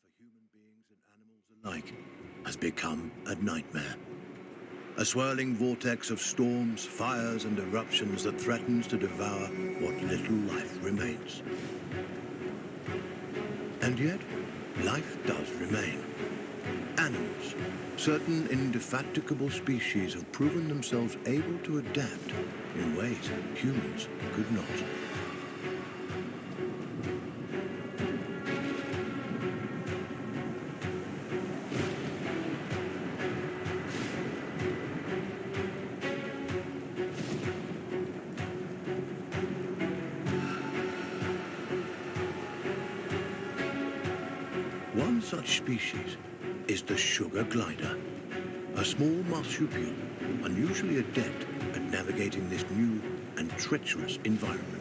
For human beings and animals alike has become a nightmare. A swirling vortex of storms, fires and eruptions that threatens to devour what little life remains. And yet, life does remain. Animals, certain indefatigable species have proven themselves able to adapt in ways humans could not. One such species is the sugar glider, a small marsupial unusually adept at navigating this new and treacherous environment.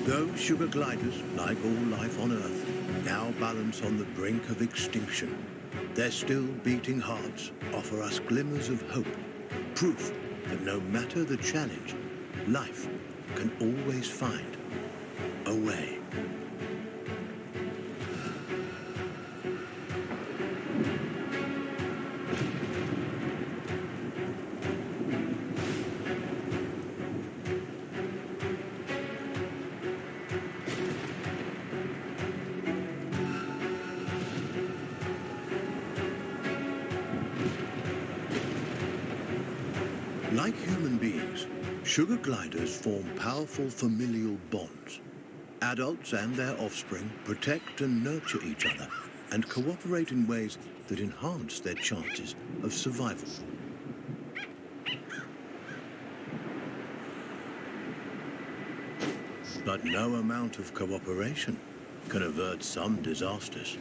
Those sugar gliders, like all life on Earth, now balance on the brink of extinction. Their still beating hearts offer us glimmers of hope, proof that no matter the challenge, life can always find a way. Like human beings, sugar gliders form powerful familial bonds. Adults and their offspring protect and nurture each other and cooperate in ways that enhance their chances of survival. But no amount of cooperation can avert some disasters.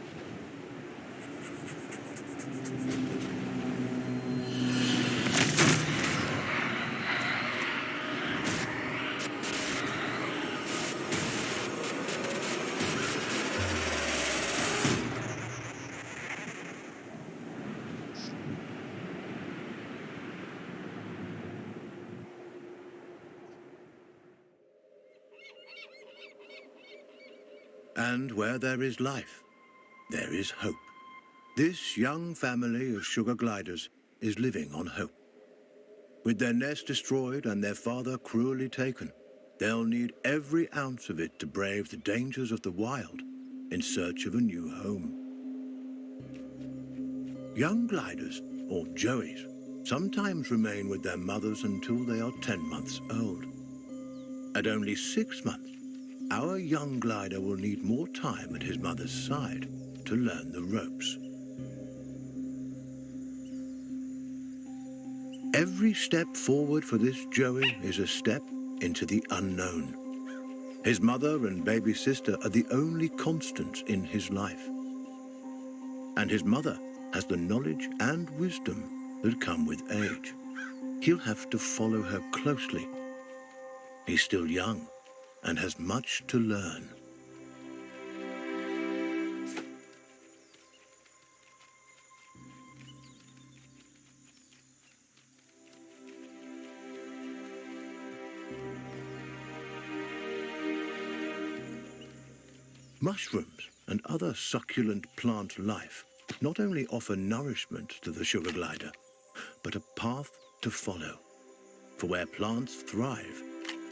And where there is life, there is hope. This young family of sugar gliders is living on hope. With their nest destroyed and their father cruelly taken, they'll need every ounce of it to brave the dangers of the wild in search of a new home. Young gliders, or joeys, sometimes remain with their mothers until they are 10 months old. At only 6 months, our young glider will need more time at his mother's side to learn the ropes. Every step forward for this joey is a step into the unknown. His mother and baby sister are the only constants in his life. And his mother has the knowledge and wisdom that come with age. He'll have to follow her closely. He's still young and has much to learn. Mushrooms and other succulent plant life not only offer nourishment to the sugar glider, but a path to follow. For where plants thrive,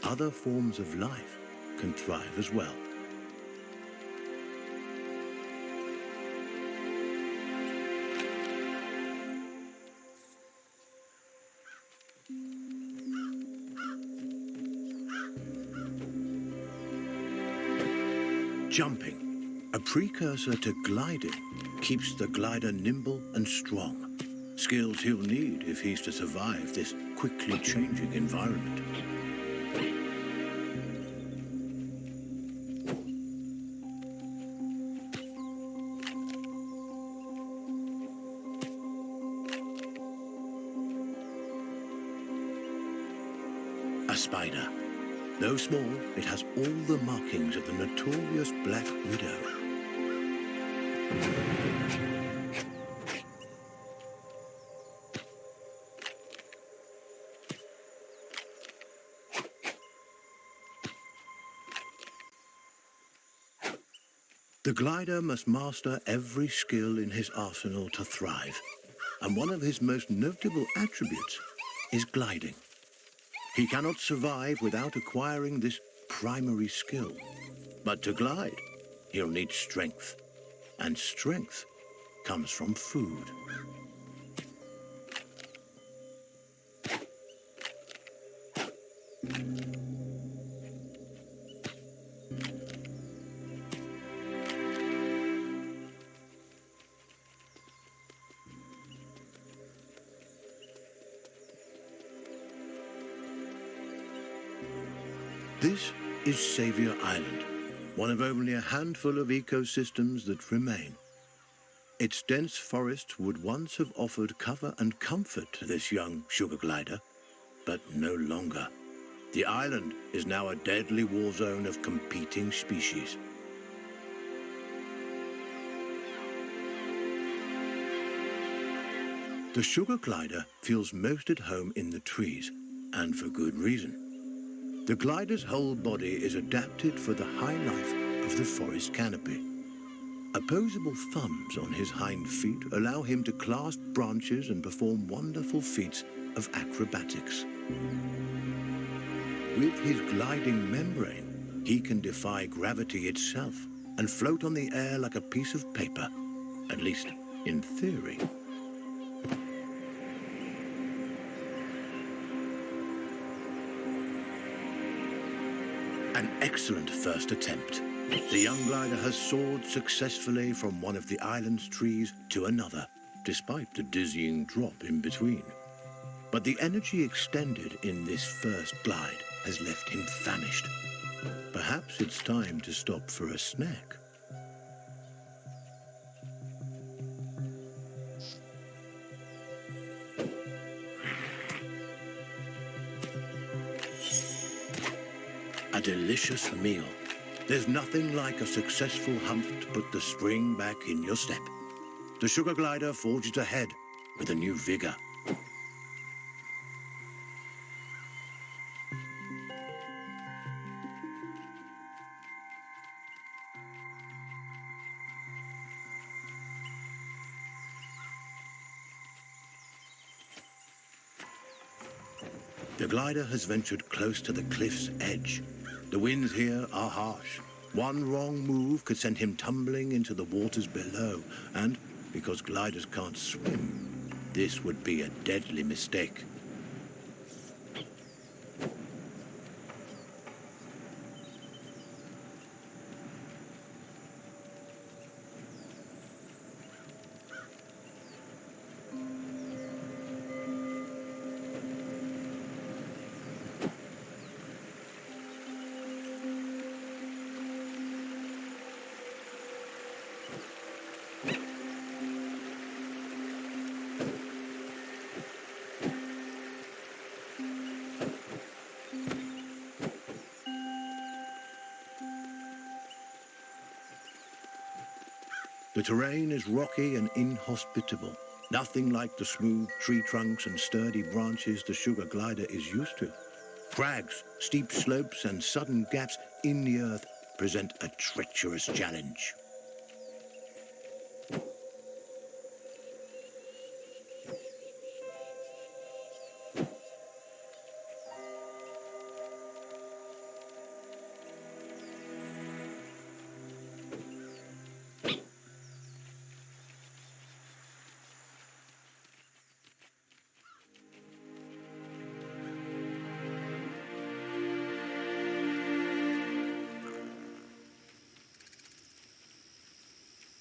other forms of life can thrive as well. Jumping, a precursor to gliding, keeps the glider nimble and strong. Skills he'll need if he's to survive this quickly changing environment. A spider. Though small, it has all the markings of the notorious Black Widow. The glider must master every skill in his arsenal to thrive, and one of his most notable attributes is gliding. He cannot survive without acquiring this primary skill. But to glide, he'll need strength, and strength comes from food. This is Saviour Island, one of only a handful of ecosystems that remain. Its dense forests would once have offered cover and comfort to this young sugar glider, but no longer. The island is now a deadly war zone of competing species. The sugar glider feels most at home in the trees, and for good reason. The glider's whole body is adapted for the high life of the forest canopy. Opposable thumbs on his hind feet allow him to clasp branches and perform wonderful feats of acrobatics. With his gliding membrane, he can defy gravity itself and float on the air like a piece of paper, at least in theory. An excellent first attempt. The young glider has soared successfully from one of the island's trees to another, despite the dizzying drop in between. But the energy expended in this first glide has left him famished. Perhaps it's time to stop for a snack. A delicious meal. There's nothing like a successful hunt to put the spring back in your step. The sugar glider forges ahead with a new vigor. The glider has ventured close to the cliff's edge. The winds here are harsh. One wrong move could send him tumbling into the waters below, and because gliders can't swim, this would be a deadly mistake. The terrain is rocky and inhospitable, nothing like the smooth tree trunks and sturdy branches the sugar glider is used to. Crags, steep slopes and sudden gaps in the earth present a treacherous challenge.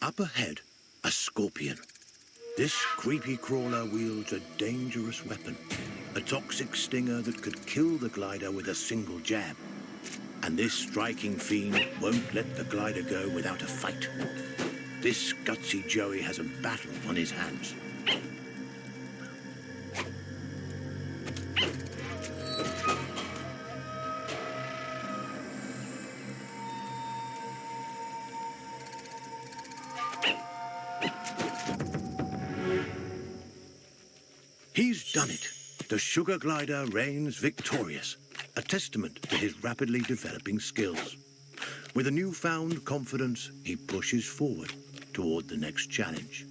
Up ahead, a scorpion. This creepy crawler wields a dangerous weapon, a toxic stinger that could kill the glider with a single jab. And this striking fiend won't let the glider go without a fight. This gutsy Joey has a battle on his hands. He's done it. The sugar glider reigns victorious, a testament to his rapidly developing skills. With a newfound confidence, he pushes forward toward the next challenge.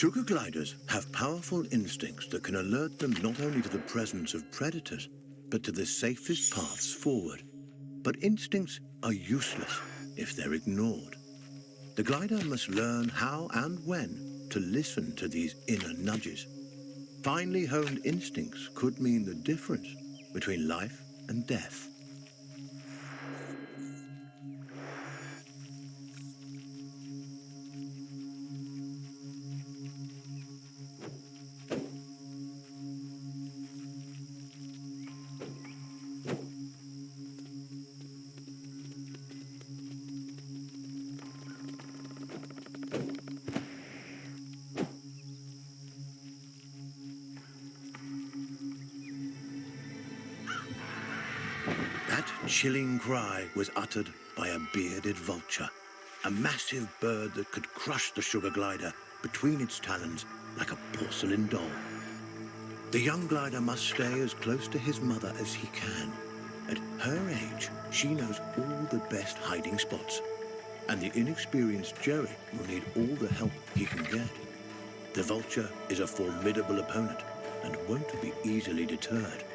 Sugar gliders have powerful instincts that can alert them not only to the presence of predators, but to the safest paths forward. But instincts are useless if they're ignored. The glider must learn how and when to listen to these inner nudges. Finely honed instincts could mean the difference between life and death. That chilling cry was uttered by a bearded vulture, a massive bird that could crush the sugar glider between its talons like a porcelain doll. The young glider must stay as close to his mother as he can. At her age, she knows all the best hiding spots, and the inexperienced Joey will need all the help he can get. The vulture is a formidable opponent and won't be easily deterred.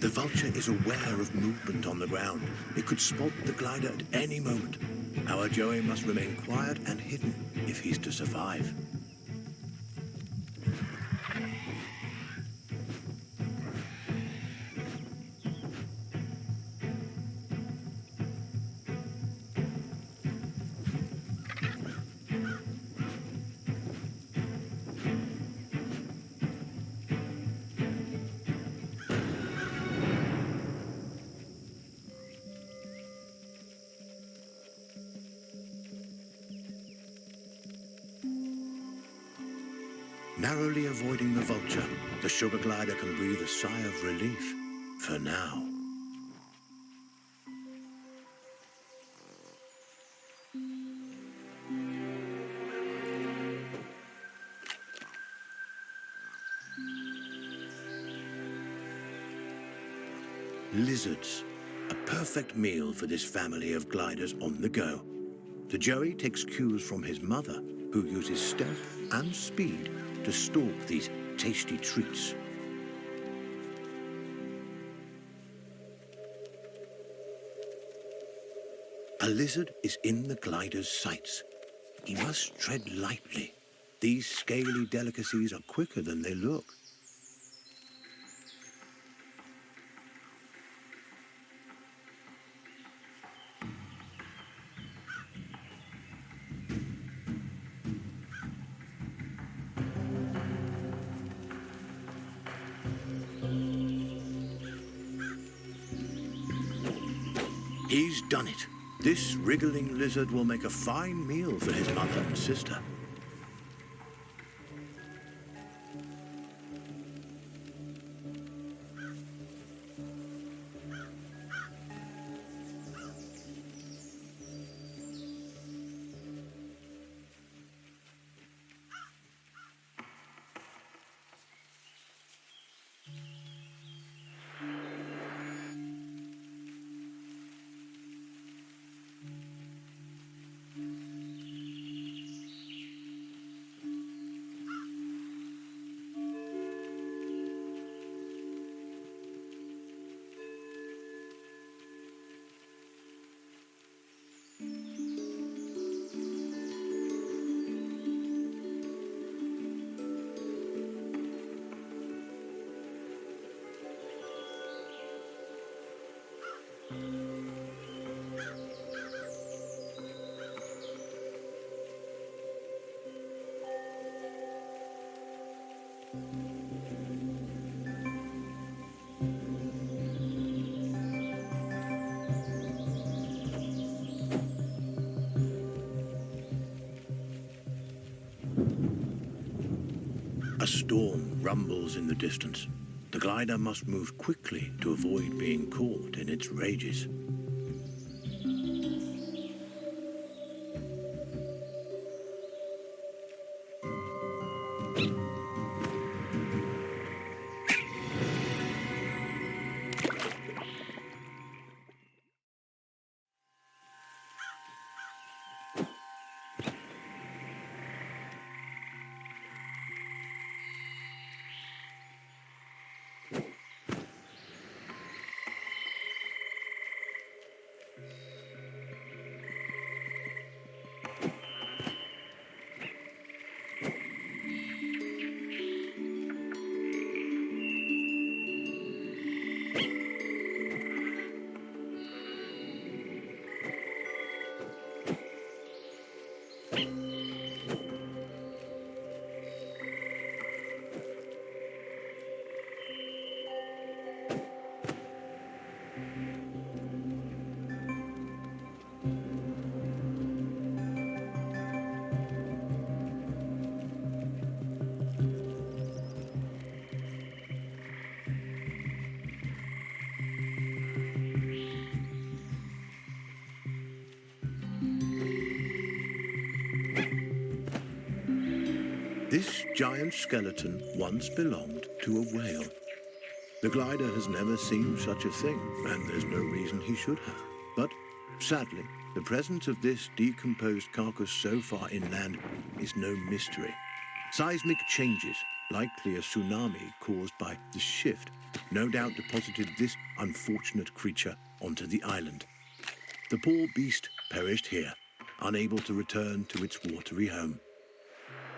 The vulture is aware of movement on the ground. It could spot the glider at any moment. Our Joey must remain quiet and hidden if he's to survive. Narrowly avoiding the vulture, the sugar glider can breathe a sigh of relief for now. Lizards, a perfect meal for this family of gliders on the go. The Joey takes cues from his mother, who uses stealth and speed to stalk these tasty treats. A lizard is in the glider's sights. He must tread lightly. These scaly delicacies are quicker than they look. He's done it. This wriggling lizard will make a fine meal for his mother and sister. A storm rumbles in the distance. The glider must move quickly to avoid being caught in its rages. This giant skeleton once belonged to a whale. The glider has never seen such a thing, and there's no reason he should have. But sadly, the presence of this decomposed carcass so far inland is no mystery. Seismic changes, likely a tsunami caused by the shift, no doubt deposited this unfortunate creature onto the island. The poor beast perished here, unable to return to its watery home.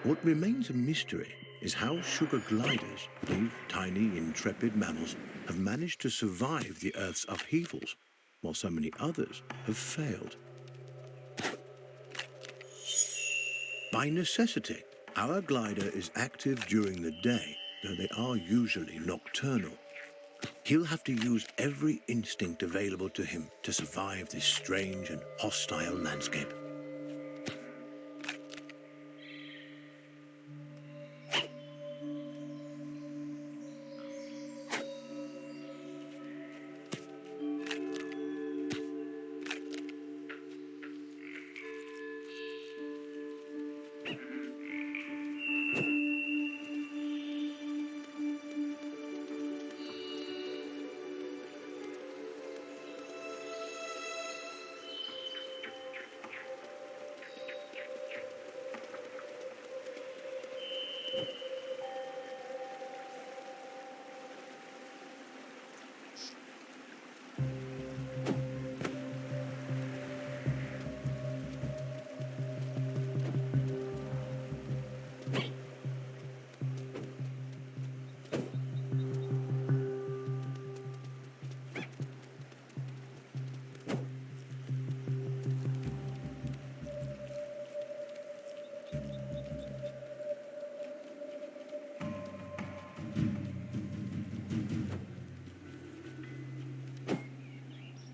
What remains a mystery is how sugar gliders, these tiny, intrepid mammals, have managed to survive the Earth's upheavals, while so many others have failed. By necessity, our glider is active during the day, though they are usually nocturnal. He'll have to use every instinct available to him to survive this strange and hostile landscape.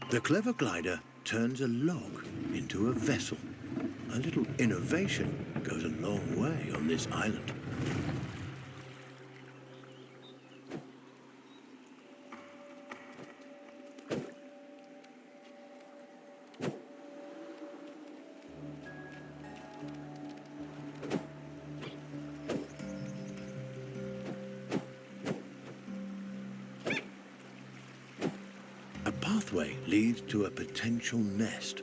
The clever glider turns a log into a vessel. A little innovation goes a long way on this island. A pathway leads to a potential nest,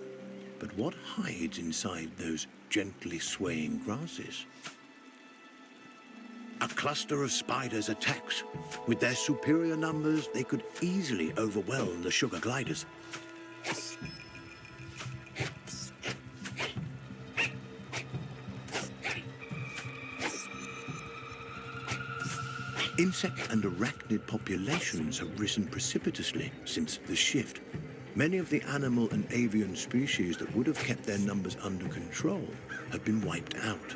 but what hides inside those gently swaying grasses? A cluster of spiders attacks. With their superior numbers, they could easily overwhelm the sugar gliders. Insect and arachnid populations have risen precipitously since the shift. Many of the animal and avian species that would have kept their numbers under control have been wiped out.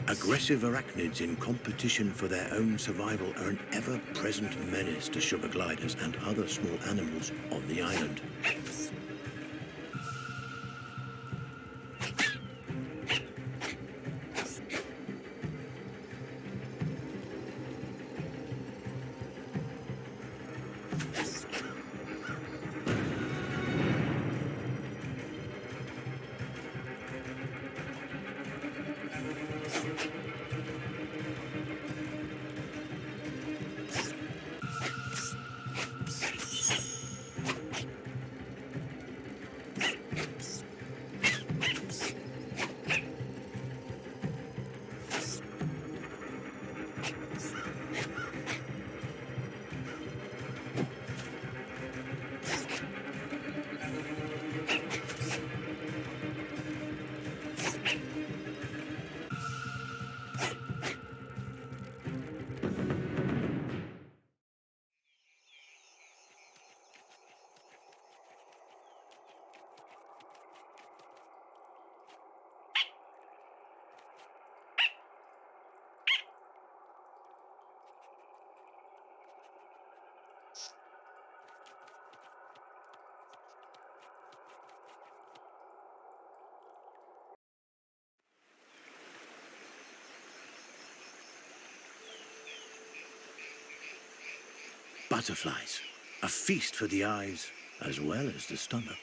Aggressive arachnids in competition for their own survival are an ever-present menace to sugar gliders and other small animals on the island. Butterflies, a feast for the eyes as well as the stomach.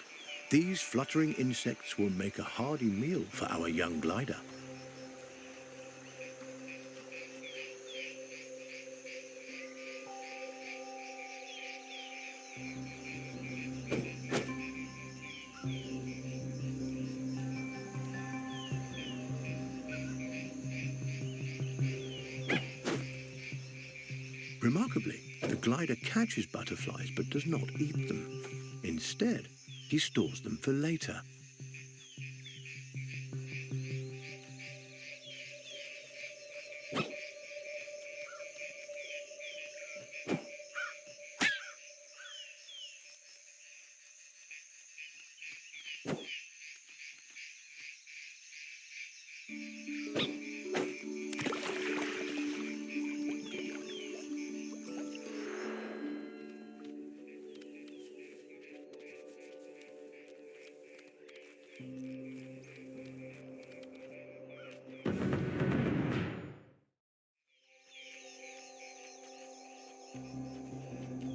These fluttering insects will make a hearty meal for our young glider. Remarkably, the glider catches butterflies but does not eat them. Instead, he stores them for later.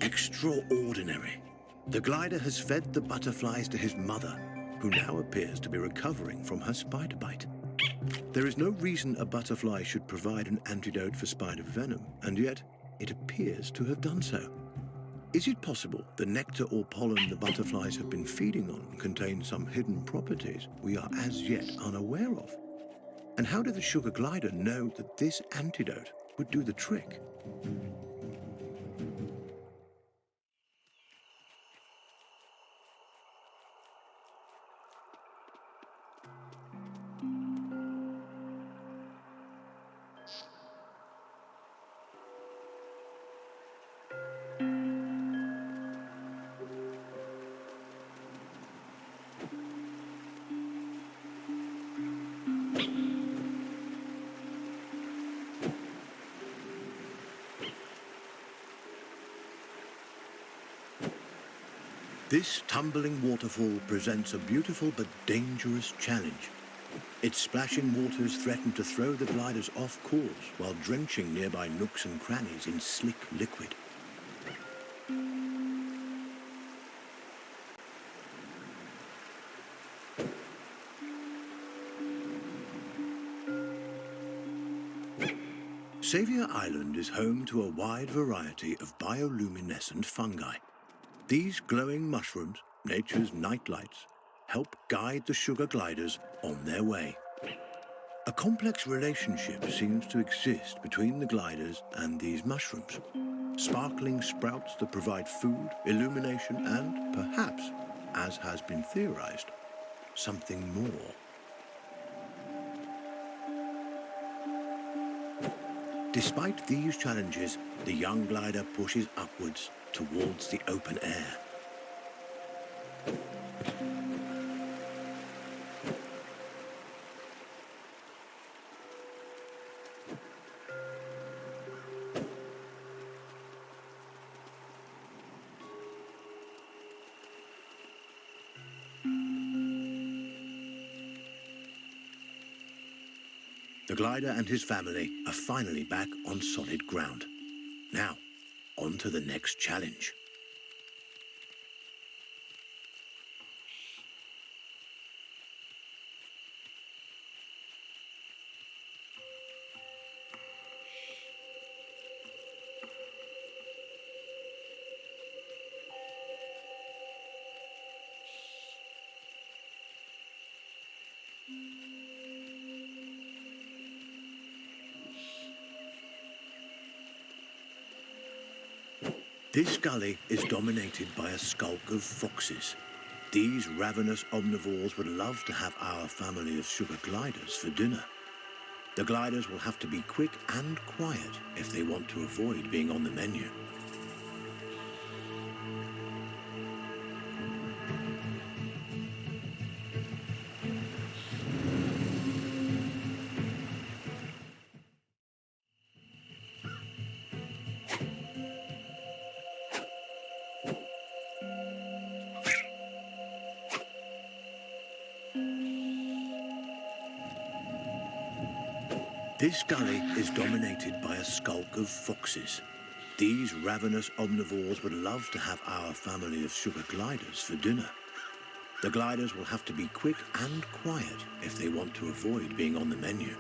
Extraordinary. The glider has fed the butterflies to his mother, who now appears to be recovering from her spider bite. There is no reason a butterfly should provide an antidote for spider venom, and yet it appears to have done so. Is it possible the nectar or pollen the butterflies have been feeding on contains some hidden properties we are as yet unaware of? And how did the sugar glider know that this antidote would do the trick? This tumbling waterfall presents a beautiful but dangerous challenge. Its splashing waters threaten to throw the gliders off course while drenching nearby nooks and crannies in slick liquid. Xavier Island is home to a wide variety of bioluminescent fungi. These glowing mushrooms, nature's nightlights, help guide the sugar gliders on their way. A complex relationship seems to exist between the gliders and these mushrooms. Sparkling sprouts that provide food, illumination, and perhaps, as has been theorized, something more. Despite these challenges, the young glider pushes upwards towards the open air. The glider and his family are finally back on solid ground. Now, on to the next challenge. This gully is dominated by a skulk of foxes. These ravenous omnivores would love to have our family of sugar gliders for dinner. The gliders will have to be quick and quiet if they want to avoid being on the menu. This gully is dominated by a skulk of foxes. These ravenous omnivores would love to have our family of sugar gliders for dinner. The gliders will have to be quick and quiet if they want to avoid being on the menu.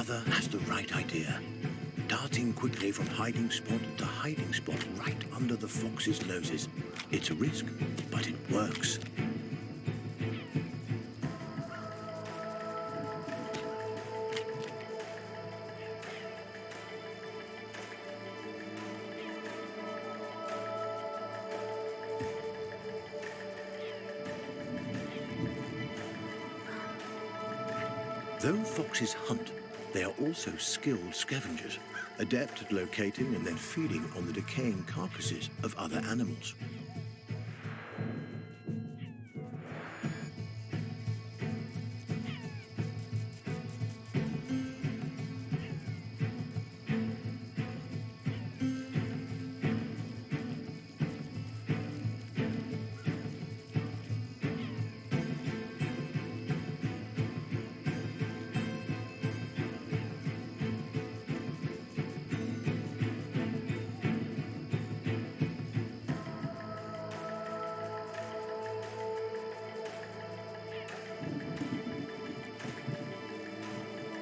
Mother has the right idea. Darting quickly from hiding spot to hiding spot right under the foxes' noses. It's a risk, but it works. Though foxes hunt, they are also skilled scavengers, adept at locating and then feeding on the decaying carcasses of other animals.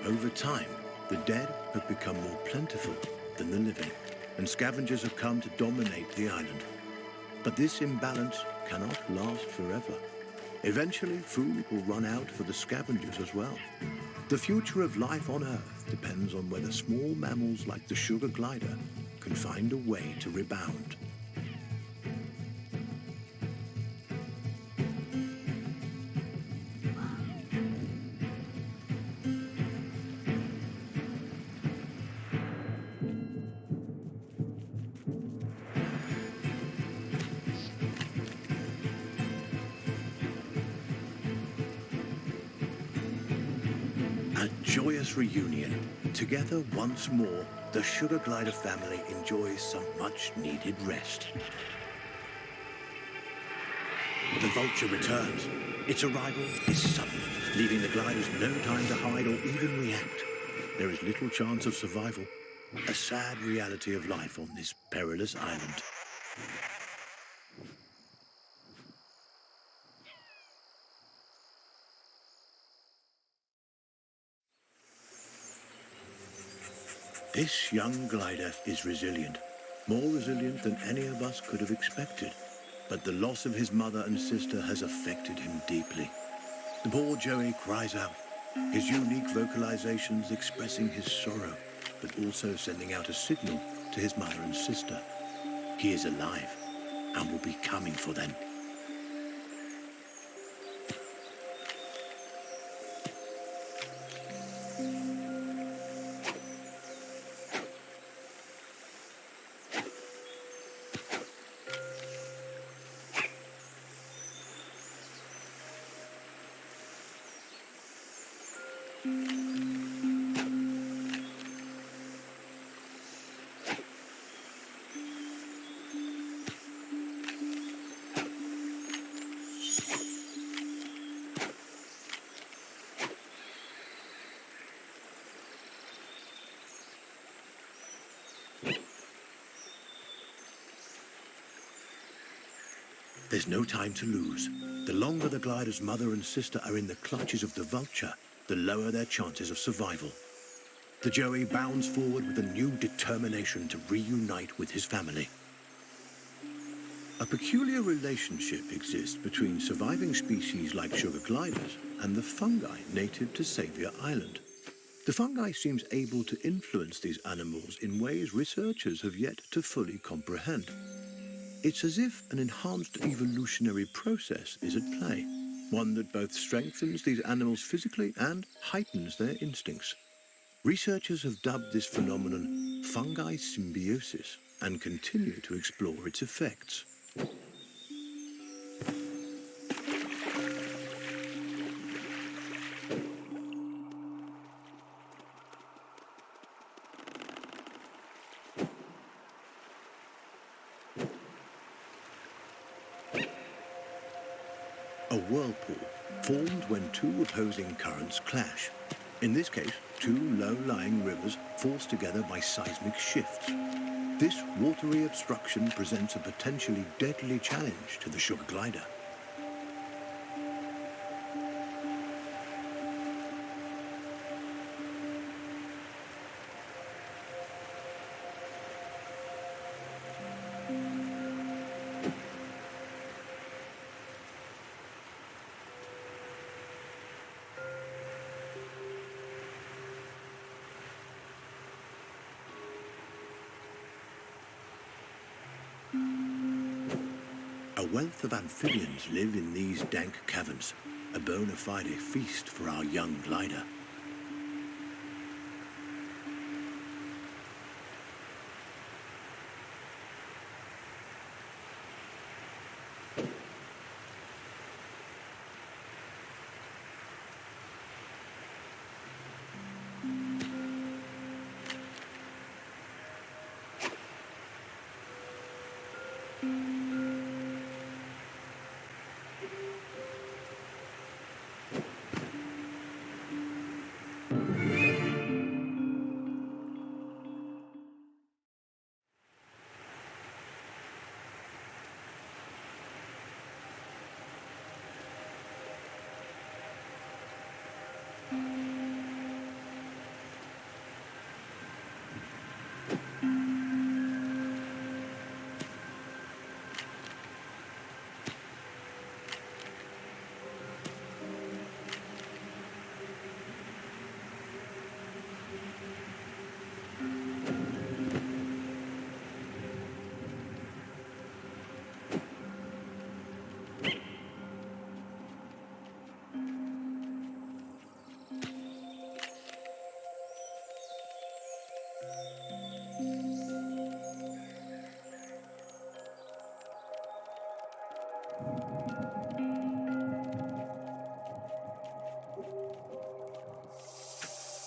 Over time, the dead have become more plentiful than the living, and scavengers have come to dominate the island. But this imbalance cannot last forever. Eventually, food will run out for the scavengers as well. The future of life on Earth depends on whether small mammals like the sugar glider can find a way to rebound. A joyous reunion. Together once more, the Sugar Glider family enjoys some much-needed rest. The Vulture returns. Its arrival is sudden, leaving the gliders no time to hide or even react. There is little chance of survival. A sad reality of life on this perilous island. This young glider is resilient, more resilient than any of us could have expected. But the loss of his mother and sister has affected him deeply. The poor Joey cries out, his unique vocalizations expressing his sorrow, but also sending out a signal to his mother and sister. He is alive and will be coming for them. There's no time to lose. The longer the glider's mother and sister are in the clutches of the Vulture, the lower their chances of survival. The Joey bounds forward with a new determination to reunite with his family. A peculiar relationship exists between surviving species like sugar gliders and the fungi native to Saviour Island. The fungi seems able to influence these animals in ways researchers have yet to fully comprehend. It's as if an enhanced evolutionary process is at play, one that both strengthens these animals physically and heightens their instincts. Researchers have dubbed this phenomenon fungi symbiosis and continue to explore its effects. A whirlpool formed when two opposing currents clash. In this case, two low-lying rivers forced together by seismic shifts. This watery obstruction presents a potentially deadly challenge to the sugar glider. A wealth of amphibians live in these dank caverns, a bona fide feast for our young glider.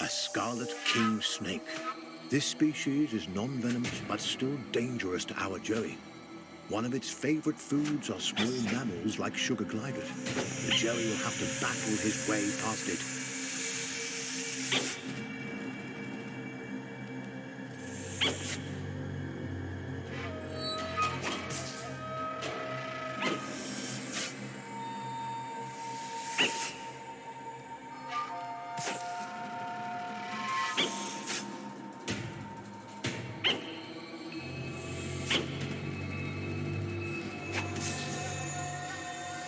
a scarlet king snake. This species is non-venomous but still dangerous to our Joey. One of its favorite foods are small mammals like sugar gliders. The Joey will have to battle his way past it.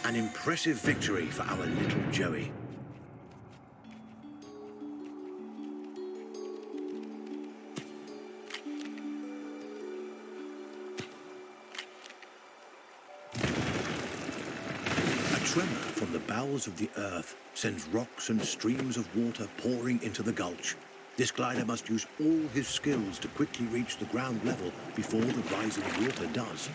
An impressive victory for our little Joey. A tremor from the bowels of the earth sends rocks and streams of water pouring into the gulch. This glider must use all his skills to quickly reach the ground level before the rising water does.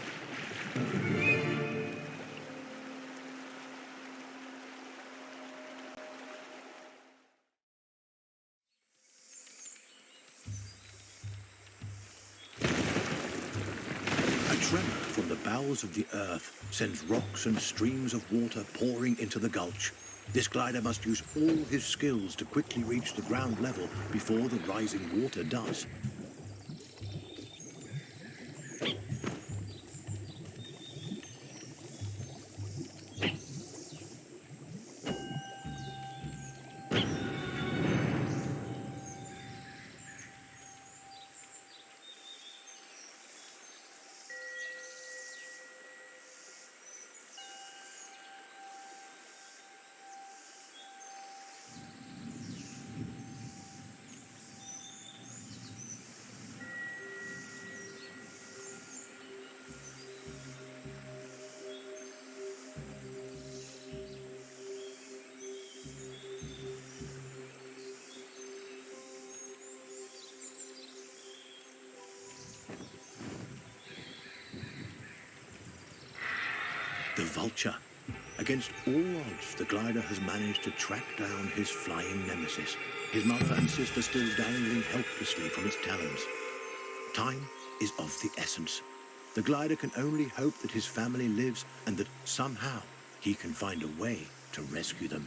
A tremor from the bowels of the earth sends rocks and streams of water pouring into the gulch. This glider must use all his skills to quickly reach the ground level before the rising water does. The vulture. Against all odds, the glider has managed to track down his flying nemesis, his mother and sister still dangling helplessly from its talons. Time is of the essence. The glider can only hope that his family lives and that somehow he can find a way to rescue them.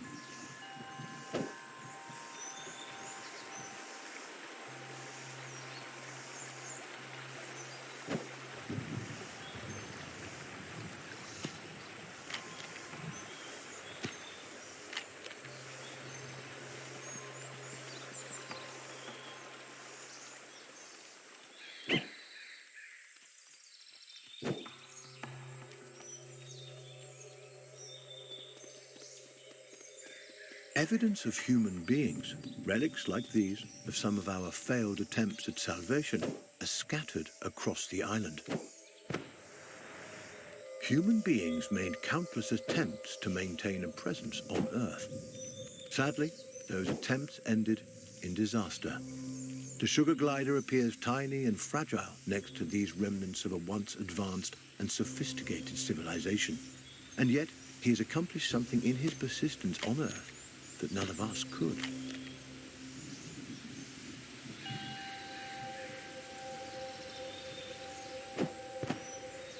Evidence of human beings, relics like these of some of our failed attempts at salvation, are scattered across the island. Human beings made countless attempts to maintain a presence on Earth. Sadly, those attempts ended in disaster. The sugar glider appears tiny and fragile next to these remnants of a once advanced and sophisticated civilization. And yet, he has accomplished something in his persistence on Earth that none of us could.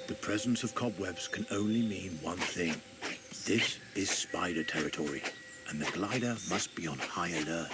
The presence of cobwebs can only mean one thing. This is spider territory, and the glider must be on high alert.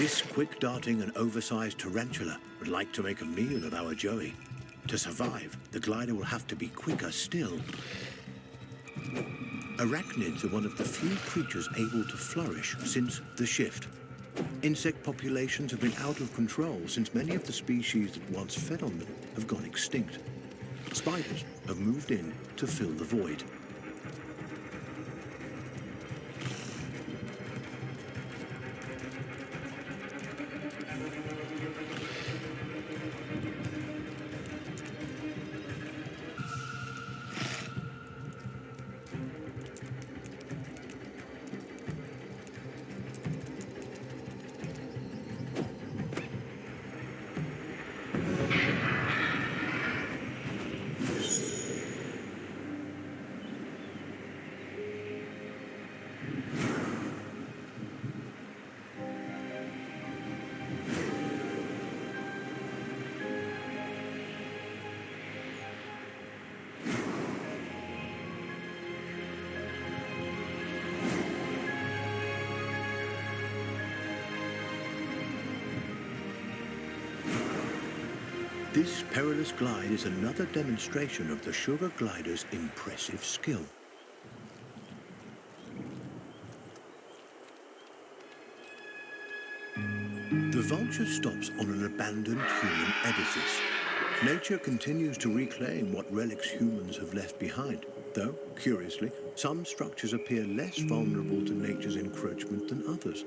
This quick-darting and oversized tarantula would like to make a meal of our Joey. To survive, the glider will have to be quicker still. Arachnids are one of the few creatures able to flourish since the shift. Insect populations have been out of control since many of the species that once fed on them have gone extinct. Spiders have moved in to fill the void. This perilous glide is another demonstration of the sugar glider's impressive skill. The vulture stops on an abandoned human edifice. Nature continues to reclaim what relics humans have left behind, though, curiously, some structures appear less vulnerable to nature's encroachment than others.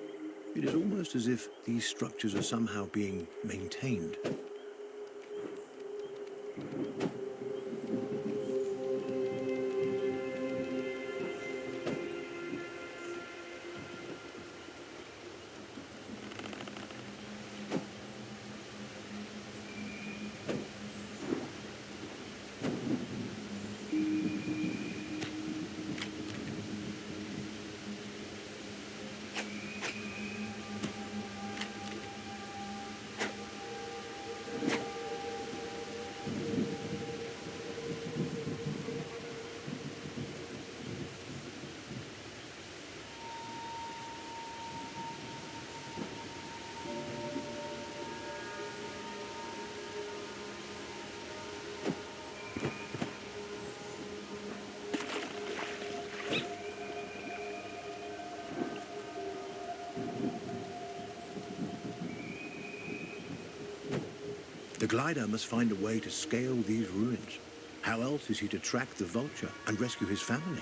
It is almost as if these structures are somehow being maintained. The glider must find a way to scale these ruins. How else is he to track the vulture and rescue his family?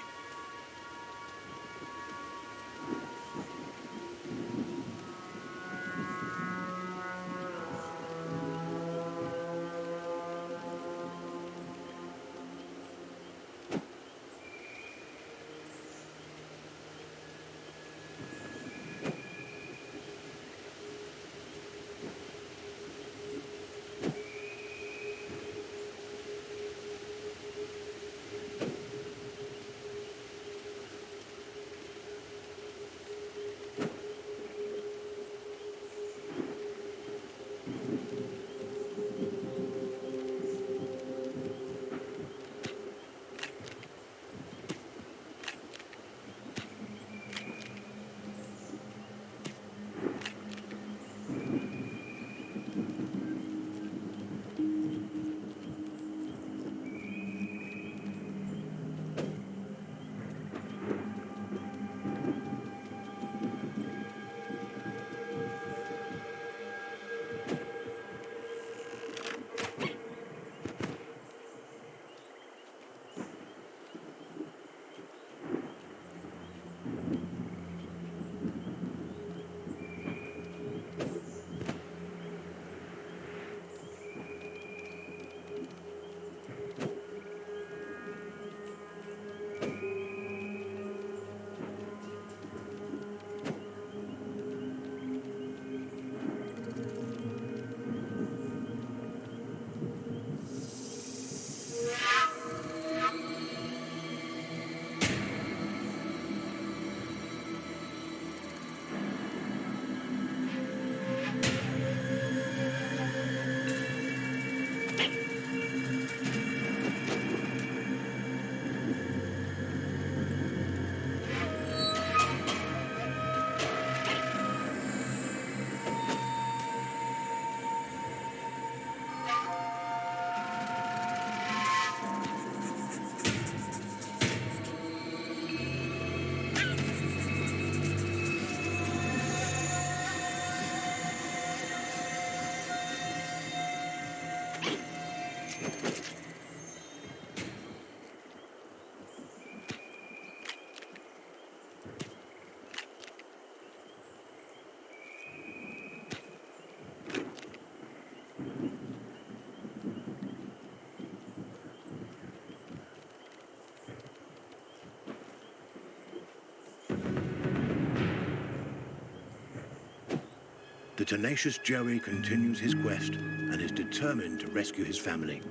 The tenacious Joey continues his quest and is determined to rescue his family.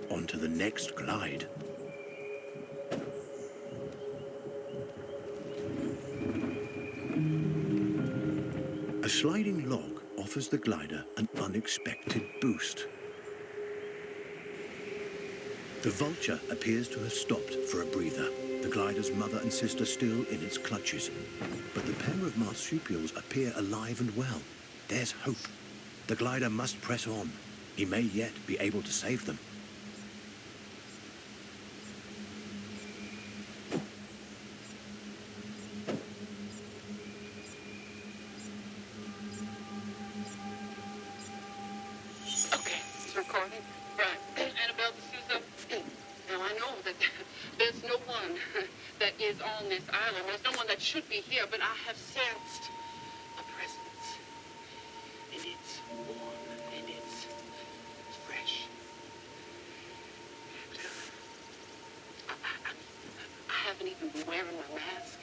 On to the next glide. A sliding log offers the glider an unexpected boost. The vulture appears to have stopped for a breather, the glider's mother and sister still in its clutches. But the pair of marsupials appear alive and well. There's hope. The glider must press on. He may yet be able to save them. Okay, it's recording. Right. Annabelle D'Souza. Now I know that there's no one that is on this island. There's no one that should be here, but I have sensed a presence. And it's warm and it's fresh. I haven't even been wearing my mask.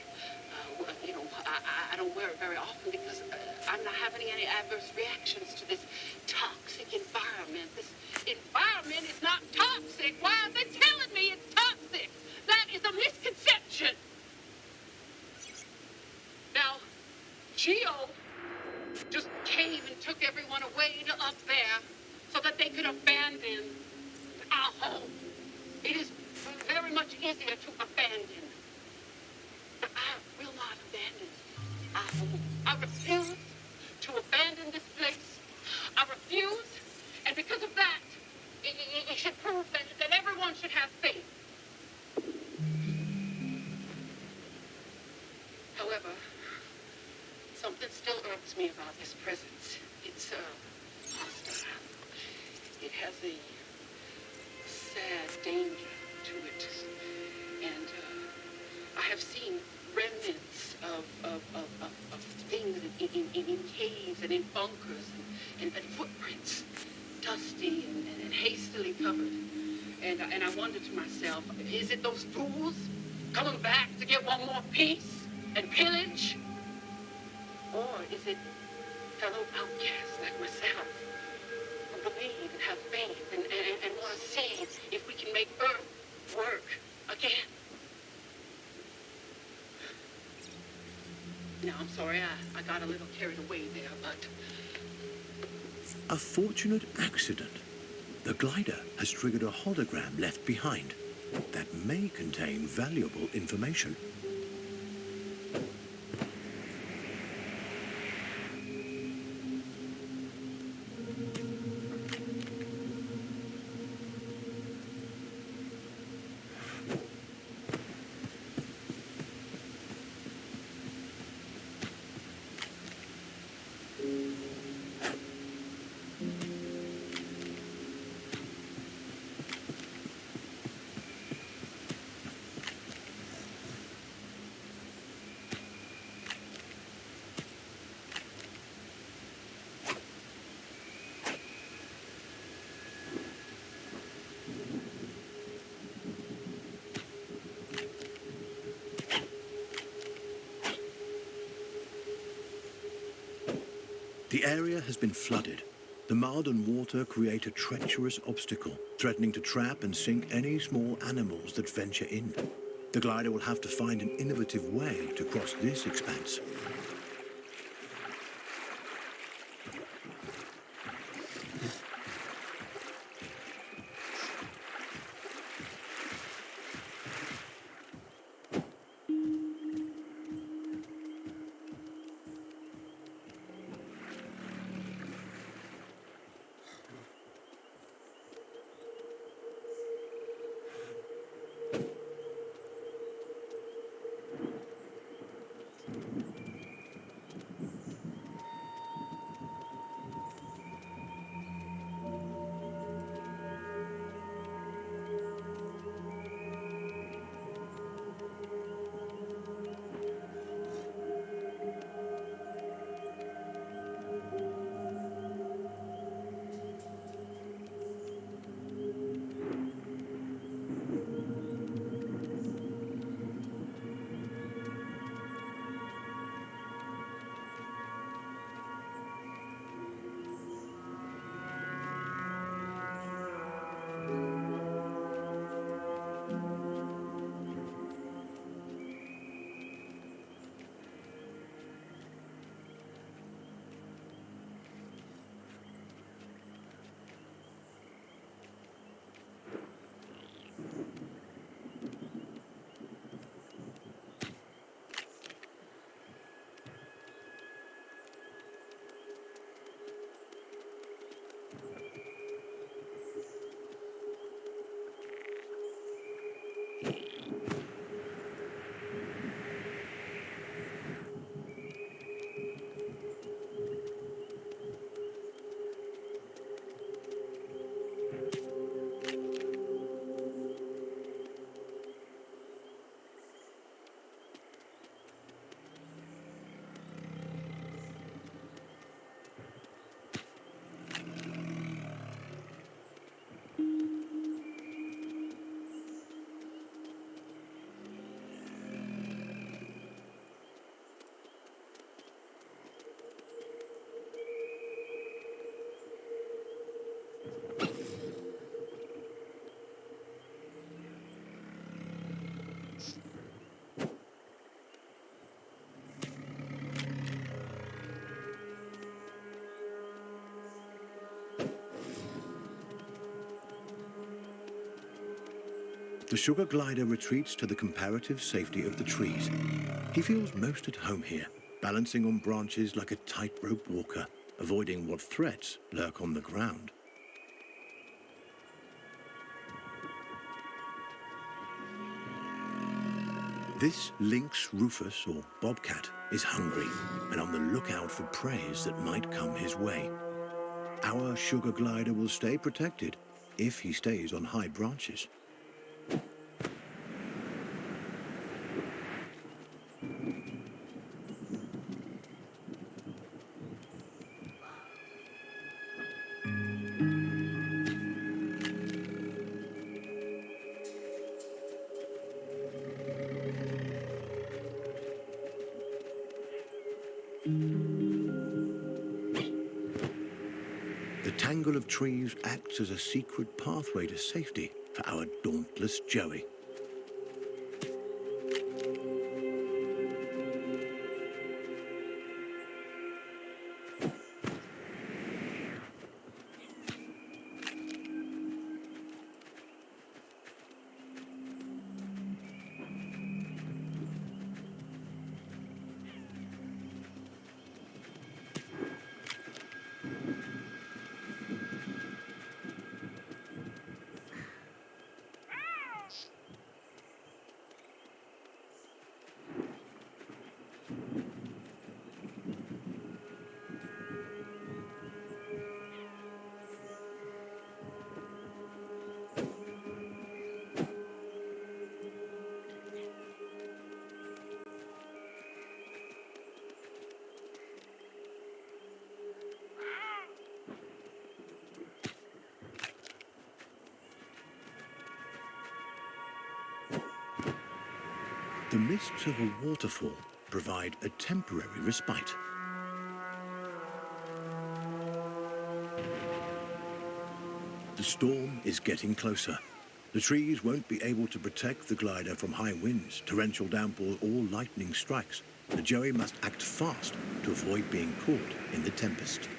I don't wear it very often because I'm not having any adverse reactions to this toxic environment. This environment is not toxic. Why are they telling me it's toxic? That is a misconception. Now, Geo just came and took everyone away to up there so that they could abandon our home. It is very much easier to abandon. But I will not abandon our home. I refuse to abandon this place. I refuse, and because of that, it should prove that everyone should have faith. However, something still irks me about this presence. It's hostile. It has a sad danger to it. And I have seen remnants of things in caves and in bunkers and footprints, dusty and hastily covered. And I wonder to myself, is it those fools coming back to get one more piece and pillage? Or is it fellow outcasts like myself who believe and have faith and want to see if we can make Earth work again? Now, I'm sorry, I got a little carried away there, but... A fortunate accident. The glider has triggered a hologram left behind that may contain valuable information. The area has been flooded. The mud and water create a treacherous obstacle, threatening to trap and sink any small animals that venture in. The glider will have to find an innovative way to cross this expanse. The sugar glider retreats to the comparative safety of the trees. He feels most at home here, balancing on branches like a tightrope walker, avoiding what threats lurk on the ground. This lynx rufus, or bobcat, is hungry and on the lookout for preys that might come his way. Our sugar glider will stay protected if he stays on high branches. The tangle of trees acts as a secret pathway to safety for our dauntless Joey. The mists of a waterfall provide a temporary respite. The storm is getting closer. The trees won't be able to protect the glider from high winds, torrential downpours, or lightning strikes. The Joey must act fast to avoid being caught in the tempest.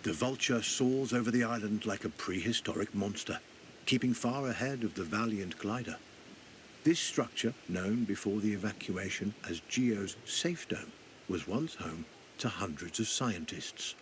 The vulture soars over the island like a prehistoric monster, keeping far ahead of the valiant glider. This structure, known before the evacuation as Geo's safe dome, was once home to hundreds of scientists.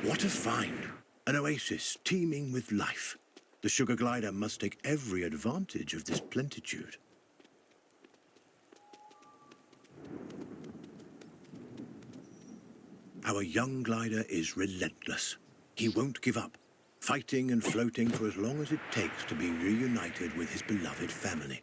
What a find! An oasis teeming with life. The sugar glider must take every advantage of this plenitude. Our young glider is relentless. He won't give up, fighting and floating for as long as it takes to be reunited with his beloved family.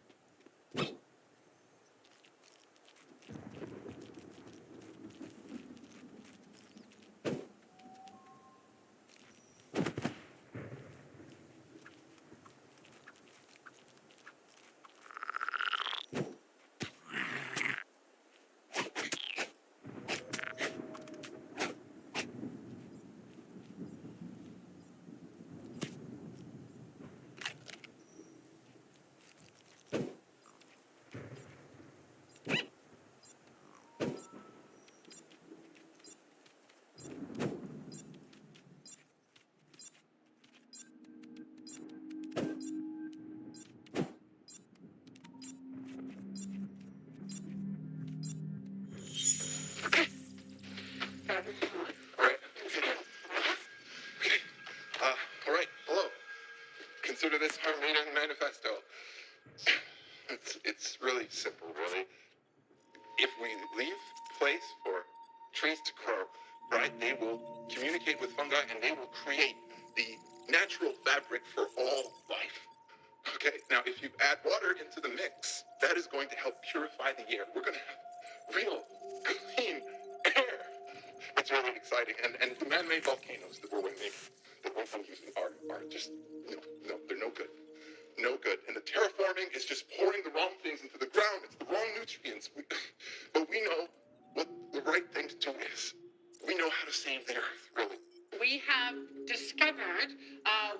Consider this our meeting manifesto. It's really simple, really. If we leave place for trees to grow, right, they will communicate with fungi and they will create the natural fabric for all life. Okay, now if you add water into the mix, that is going to help purify the air. We're going to have real, clean air. It's really exciting. And the man-made volcanoes that we're using are just, no, they're no good. No good. And the terraforming is just pouring the wrong things into the ground. It's the wrong nutrients. But we know what the right thing to do is. We know how to save the earth, really. We have discovered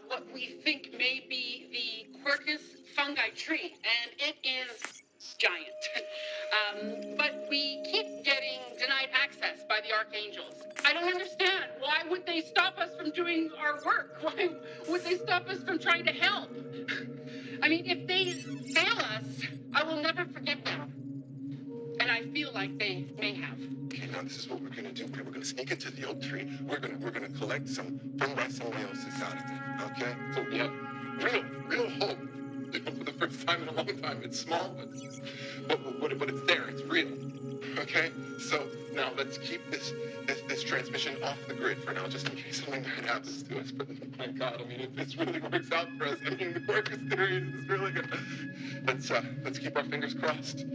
what we think may be the Quercus fungi tree, and it is giant. But we keep getting denied access by the archangels. I don't understand. Why would they stop us from doing our work? Why would they stop us from trying to help? I mean, if they fail us, I will never forgive them. And I feel like they may have. Okay, now this is what we're gonna do. We're gonna sneak into the oak tree. We're gonna collect some fungi symbiosis out of it. Okay? So we have real hope. For the first time in a long time. It's small, but it's there. It's real. Okay? So now let's keep this transmission off the grid for now, just in case something bad happens to us. But my God, I mean, if this really works out for us, I mean, the Quercus theory is really good. Let's keep our fingers crossed.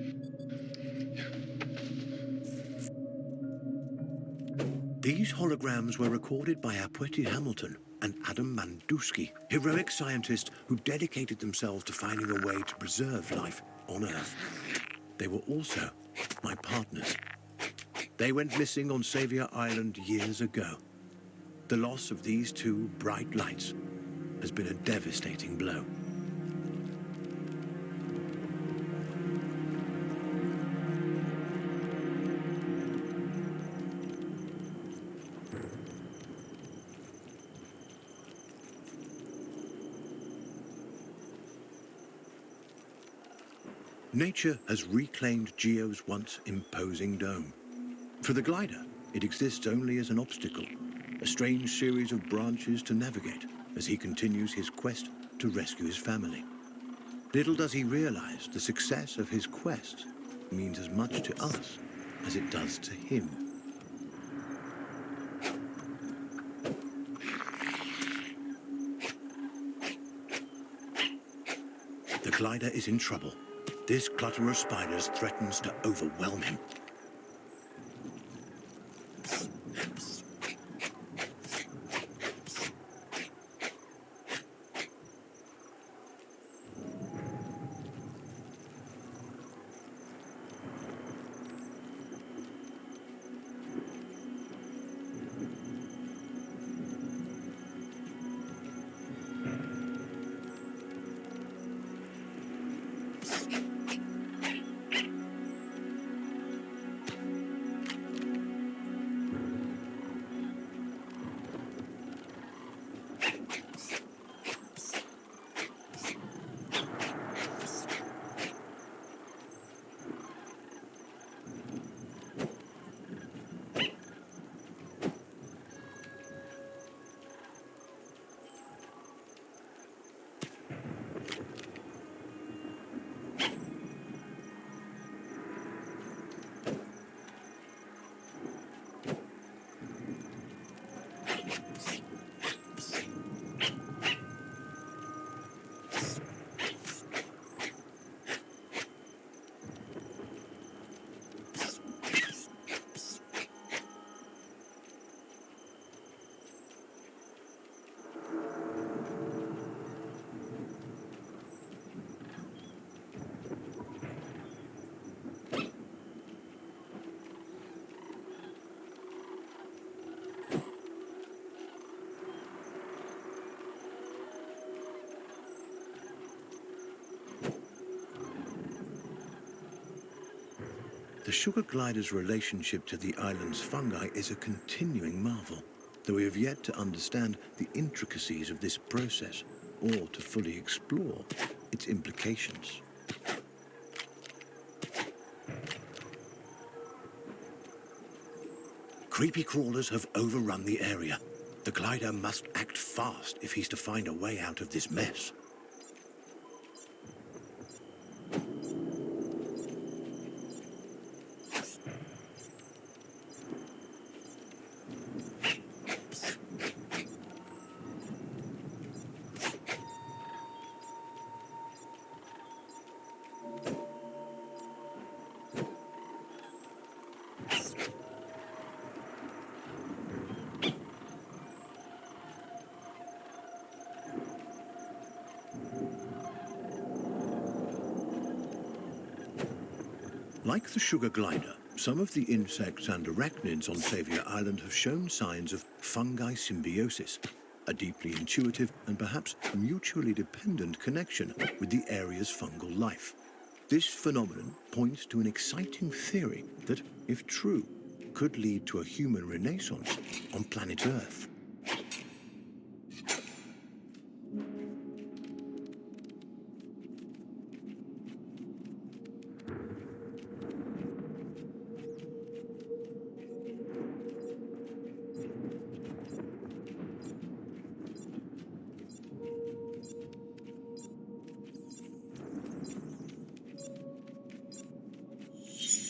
These holograms were recorded by Apweti Hamilton and Adam Mandusky, heroic scientists who dedicated themselves to finding a way to preserve life on Earth. They were also my partners. They went missing on Savior Island years ago. The loss of these two bright lights has been a devastating blow. Nature has reclaimed Geo's once imposing dome. For the glider, it exists only as an obstacle. a strange series of branches to navigate as he continues his quest to rescue his family. Little does he realize the success of his quest means as much to us as it does to him. The glider is in trouble. This clutter of spiders threatens to overwhelm him. The sugar glider's relationship to the island's fungi is a continuing marvel, though we have yet to understand the intricacies of this process or to fully explore its implications. Creepy crawlers have overrun the area. The glider must act fast if he's to find a way out of this mess. Like the sugar glider, some of the insects and arachnids on Savior Island have shown signs of fungi symbiosis, a deeply intuitive and perhaps mutually dependent connection with the area's fungal life. This phenomenon points to an exciting theory that, if true, could lead to a human renaissance on planet Earth.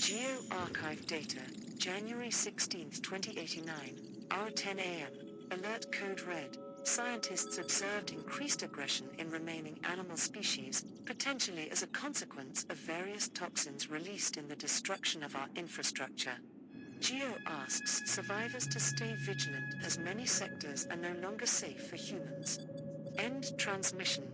Geo-archive data, January 16th, 2089, hour 10 a.m. Alert code red. Scientists observed increased aggression in remaining animal species, potentially as a consequence of various toxins released in the destruction of our infrastructure. Geo asks survivors to stay vigilant as many sectors are no longer safe for humans. End transmission.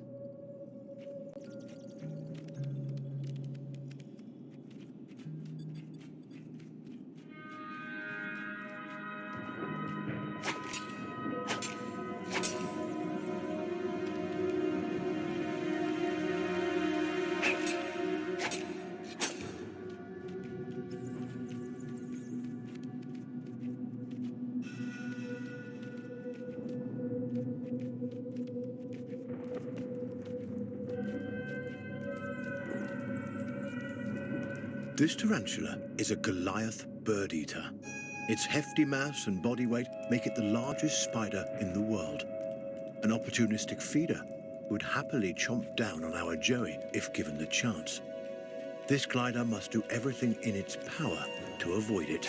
This tarantula is a Goliath bird eater. Its hefty mass and body weight make it the largest spider in the world. An opportunistic feeder who would happily chomp down on our Joey if given the chance. This glider must do everything in its power to avoid it.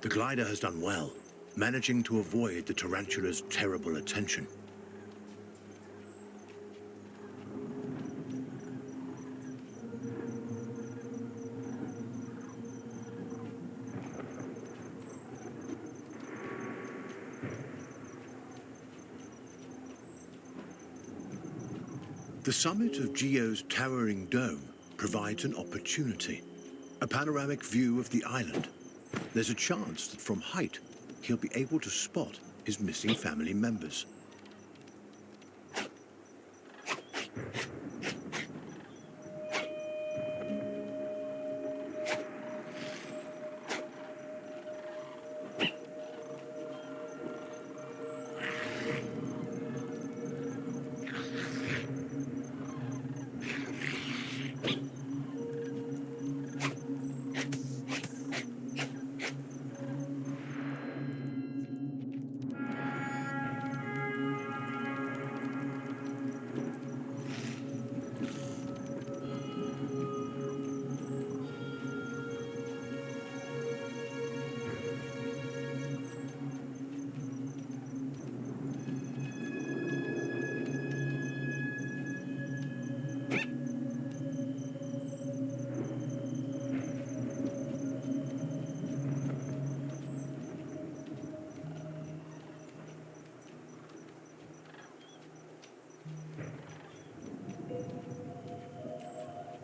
The glider has done well, managing to avoid the tarantula's terrible attention. The summit of Geo's towering dome provides an opportunity, a panoramic view of the island. There's a chance that from height, he'll be able to spot his missing family members.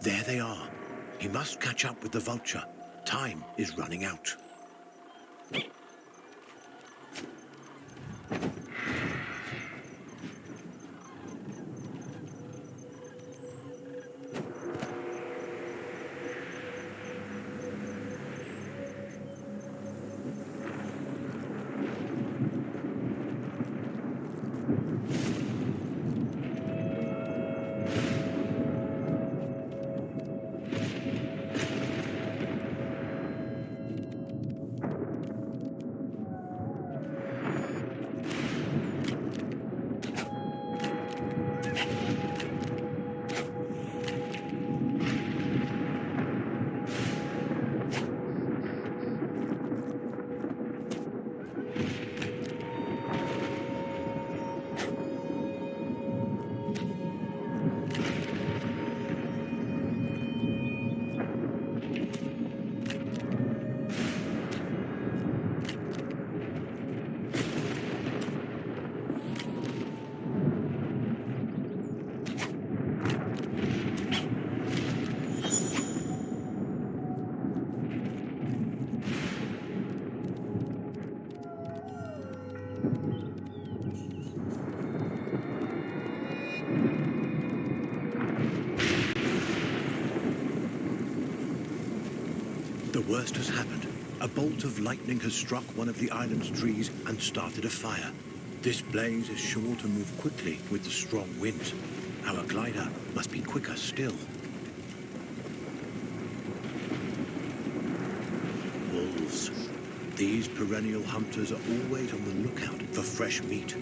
There they are. He must catch up with the vulture. Time is running out. worst has happened. A bolt of lightning has struck one of the island's trees and started a fire. This blaze is sure to move quickly with the strong winds. Our glider must be quicker still. Wolves. These perennial hunters are always on the lookout for fresh meat.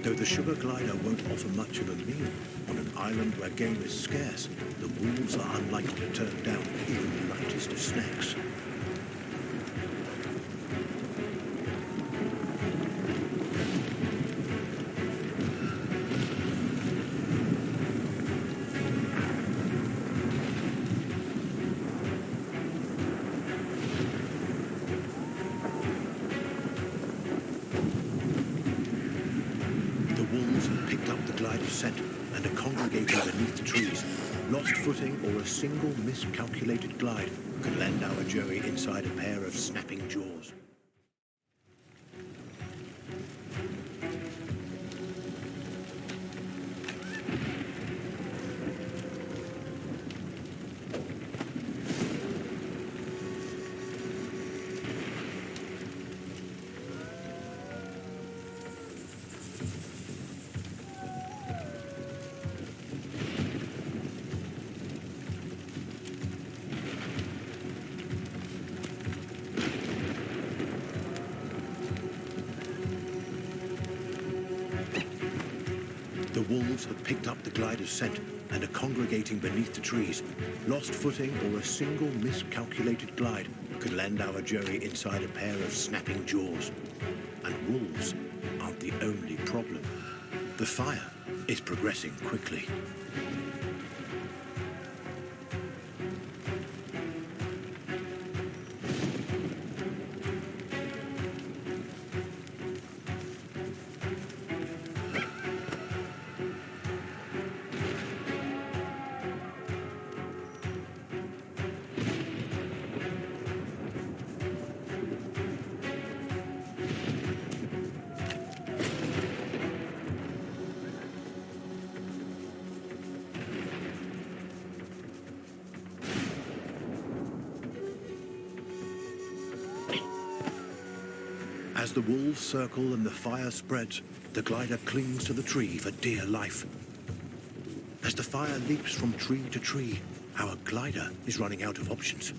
Though the sugar glider won't offer much of a meal, on an island where game is scarce, the wolves are unlikely to turn down even the lightest of snacks. Scent and are congregating beneath the trees. Lost footing or a single miscalculated glide could land our Joey inside a pair of snapping jaws. The wolves have picked up the glider's scent and are congregating beneath the trees. Lost footing or a single miscalculated glide could land our Joey inside a pair of snapping jaws. And wolves aren't the only problem. The fire is progressing quickly. As the wolves circle and the fire spreads, the glider clings to the tree for dear life. As the fire leaps from tree to tree, our glider is running out of options.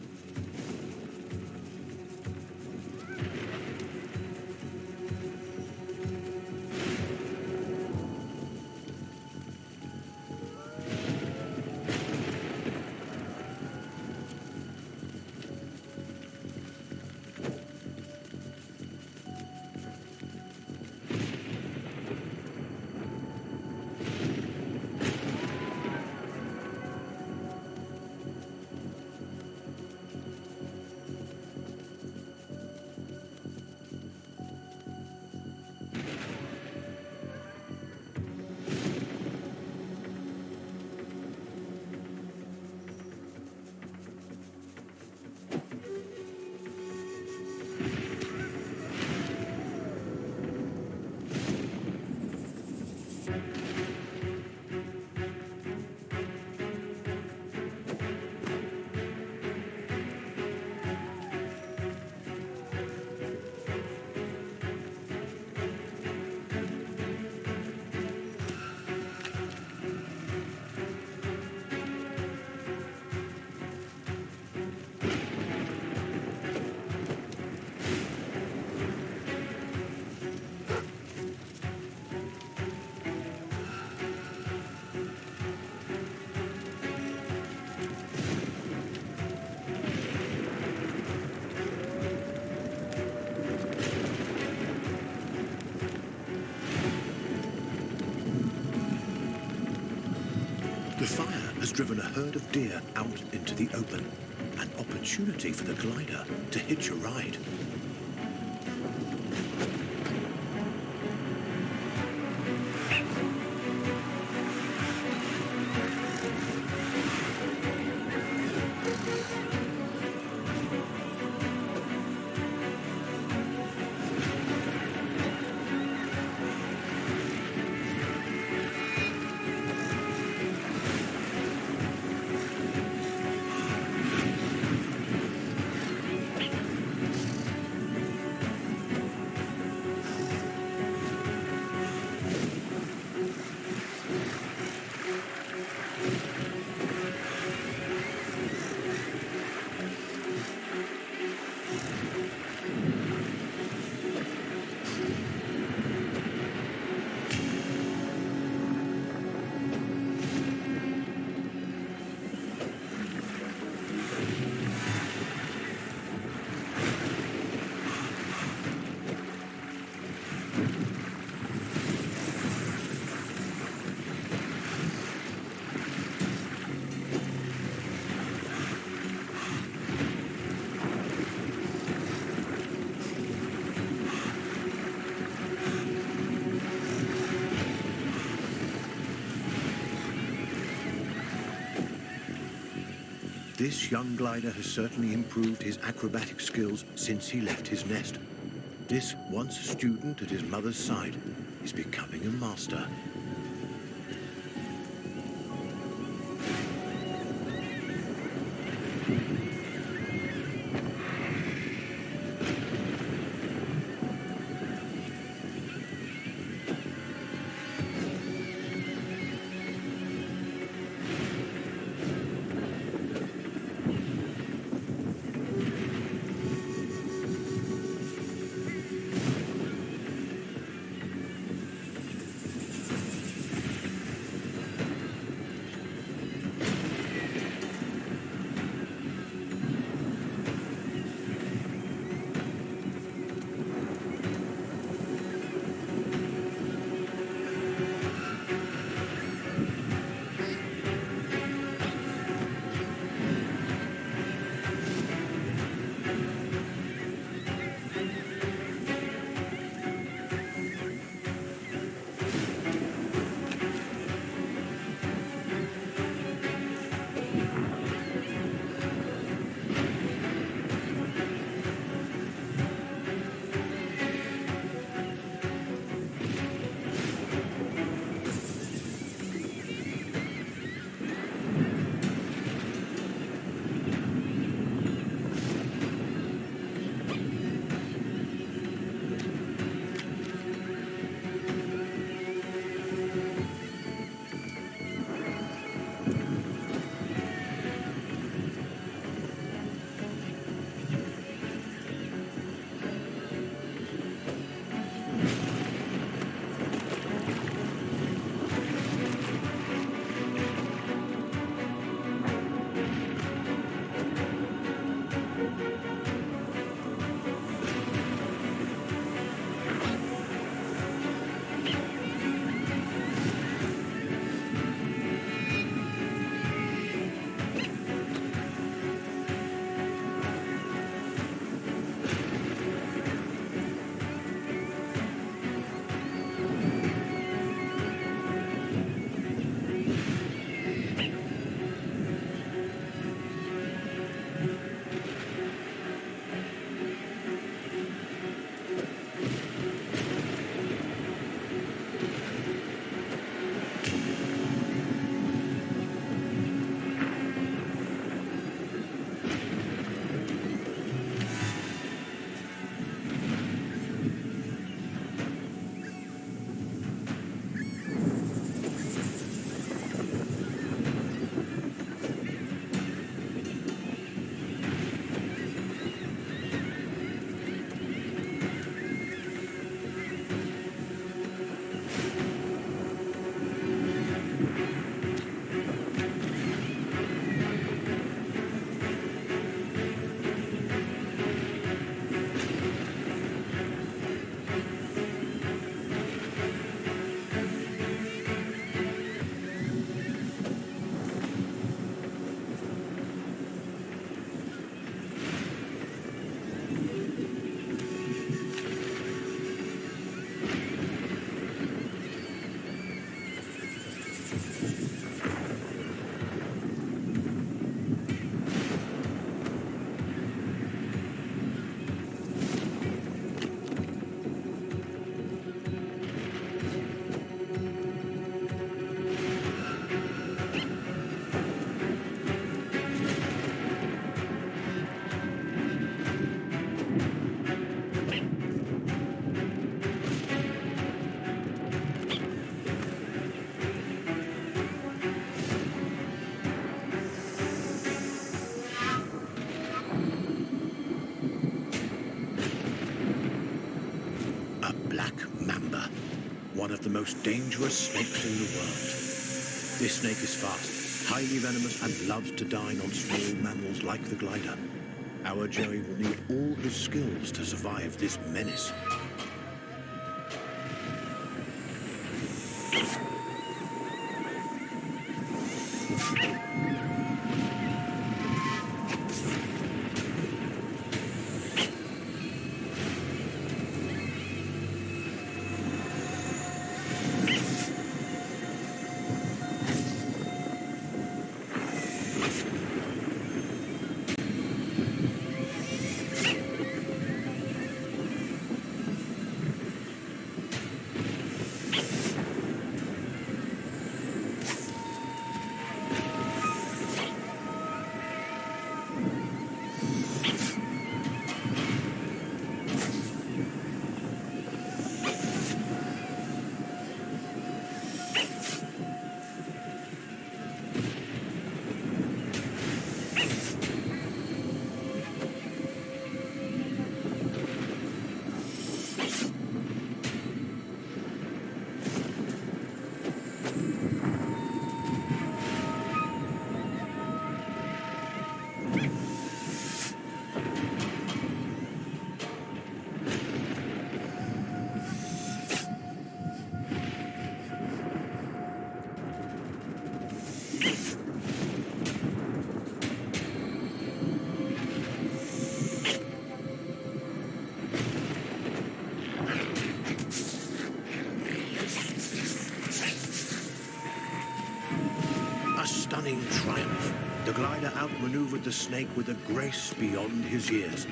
The fire has driven a herd of deer out into the open, an opportunity for the glider to hitch a ride. This young glider has certainly improved his acrobatic skills since he left his nest. This once student at his mother's side is becoming a master. One of the most dangerous snakes in the world. This snake is fast, highly venomous, and loves to dine on small mammals like the glider. Our Joey will need all his skills to survive this menace. The glider outmaneuvered the snake with a grace beyond his years.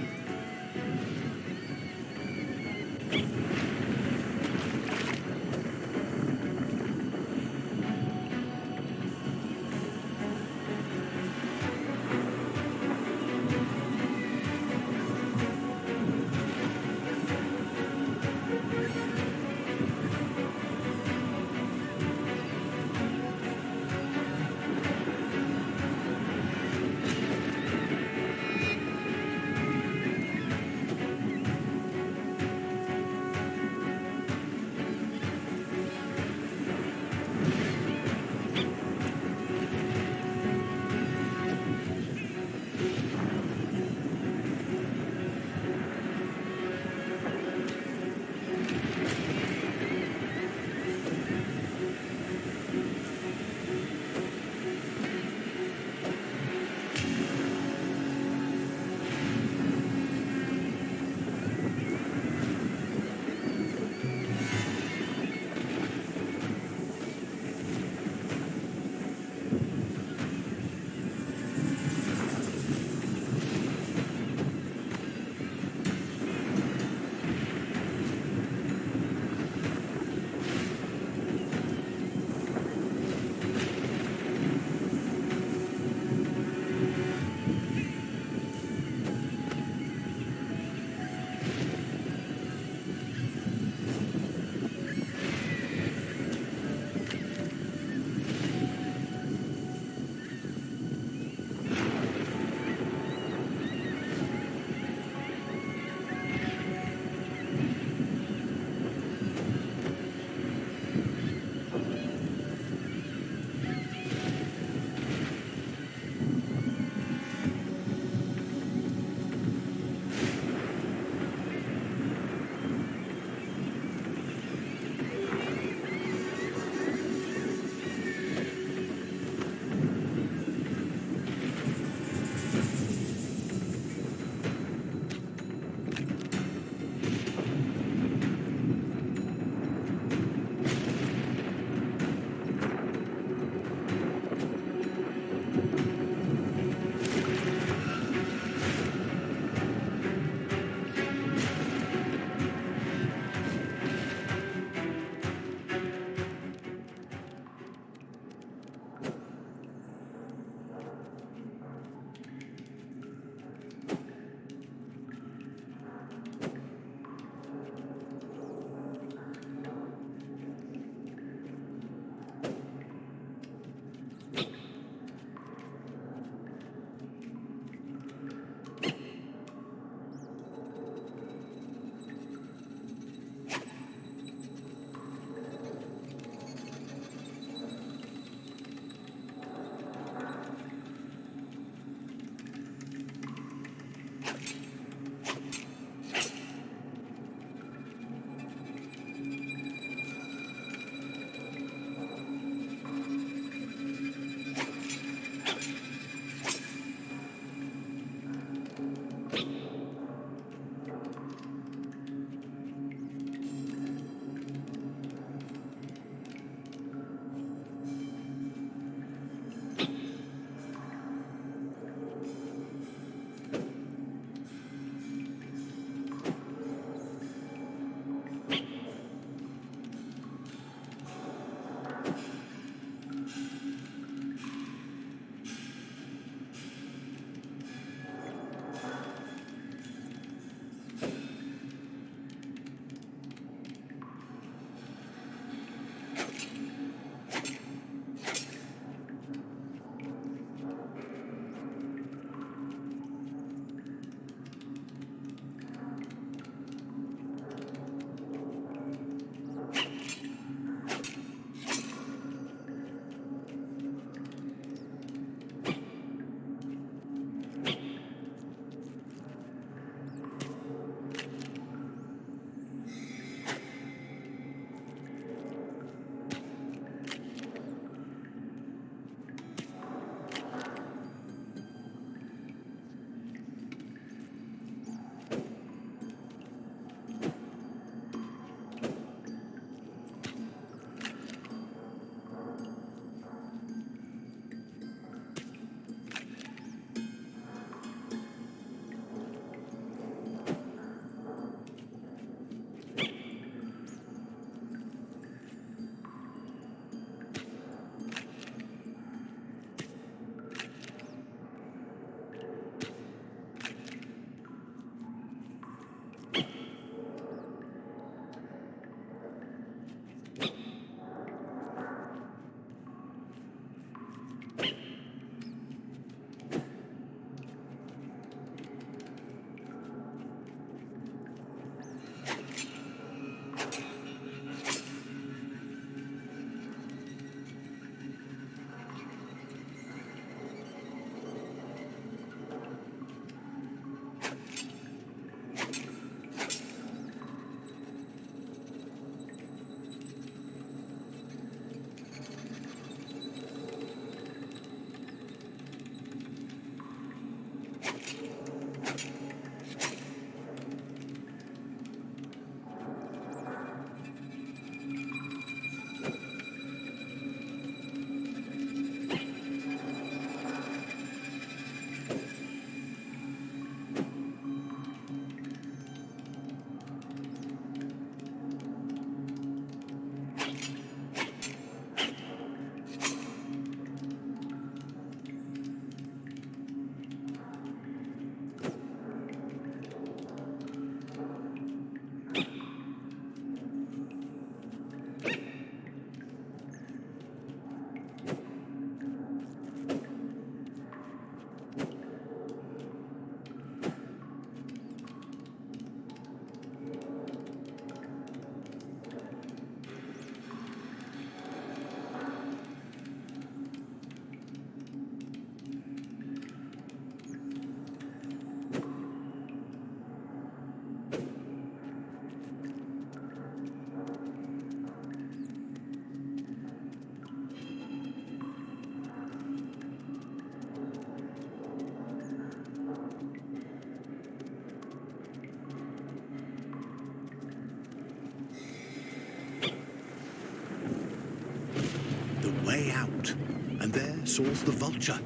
soars the Vulture.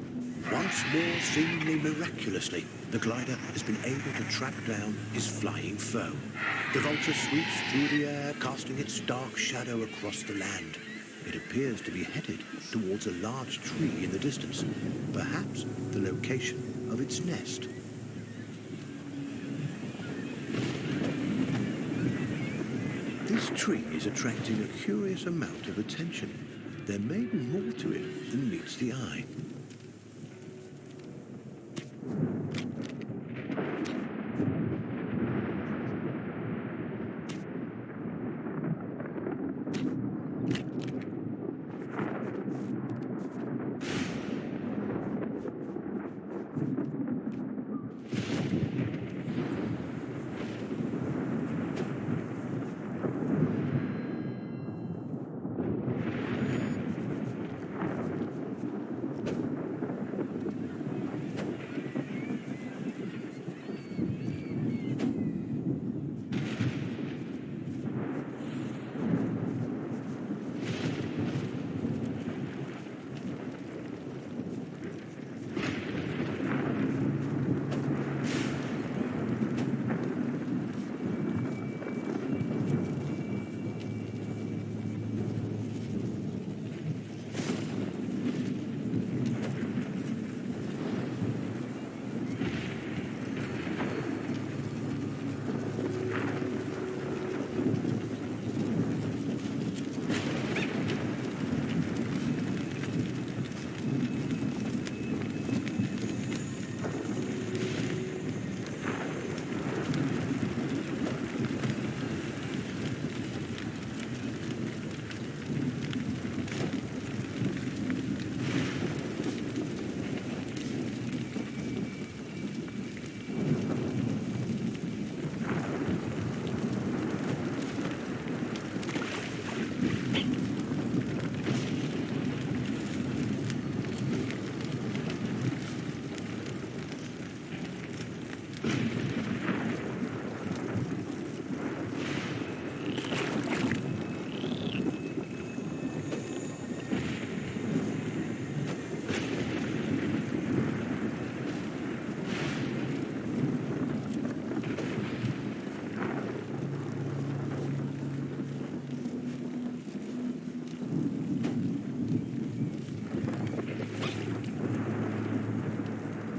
Once more, seemingly miraculously, the glider has been able to track down his flying foe. The Vulture sweeps through the air, casting its dark shadow across the land. It appears to be headed towards a large tree in the distance, perhaps the location of its nest. This tree is attracting a curious amount of attention. There may be more to it than meets the eye.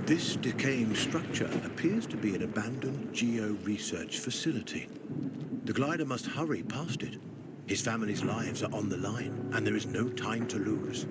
This decaying structure appears to be an abandoned geo-research facility. The glider must hurry past it. His family's lives are on the line, and there is no time to lose.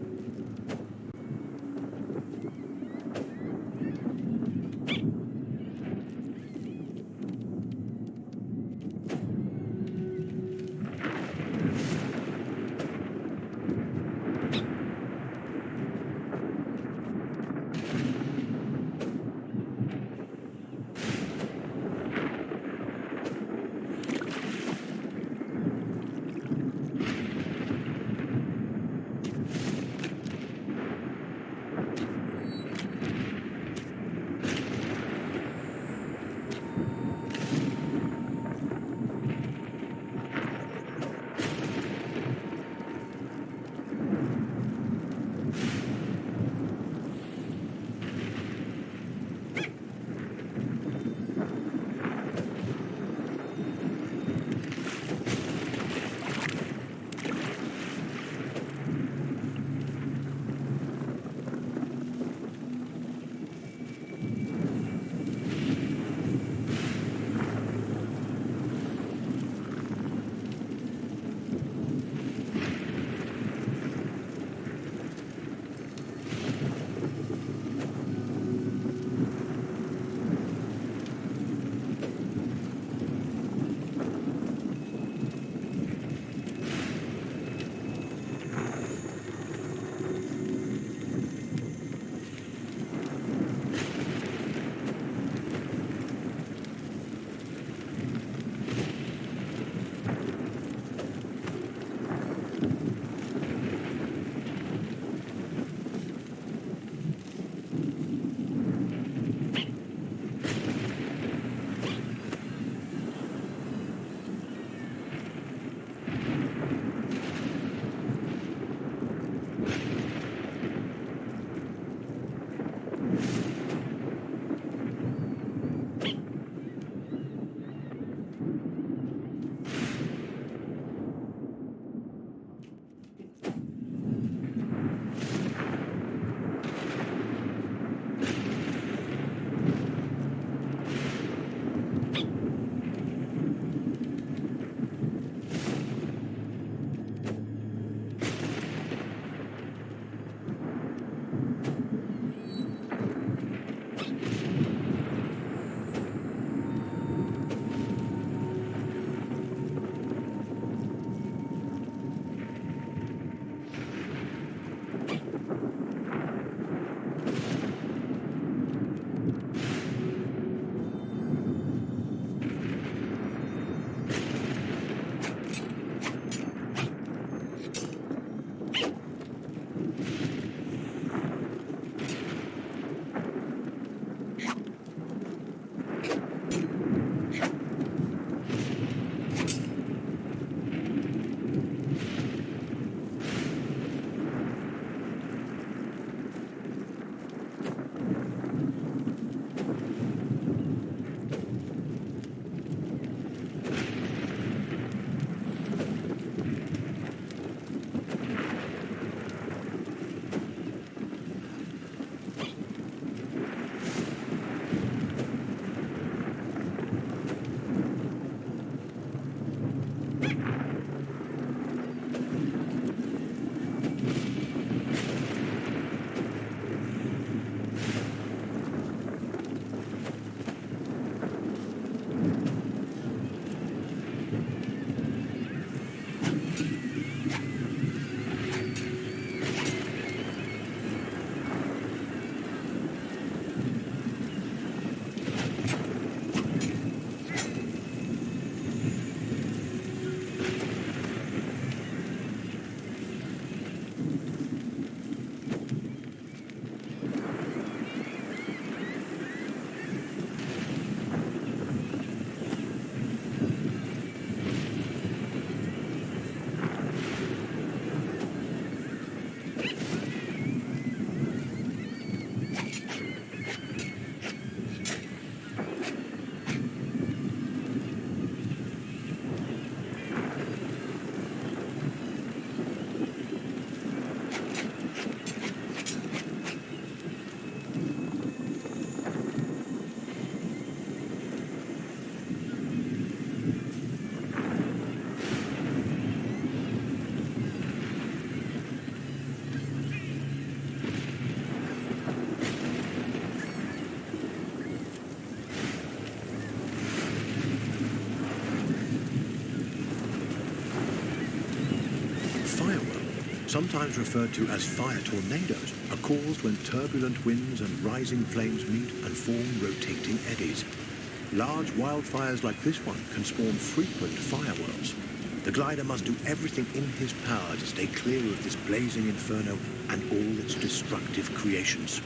sometimes referred to as fire tornadoes, are caused when turbulent winds and rising flames meet and form rotating eddies. Large wildfires like this one can spawn frequent fire whirls. The glider must do everything in his power to stay clear of this blazing inferno and all its destructive creations.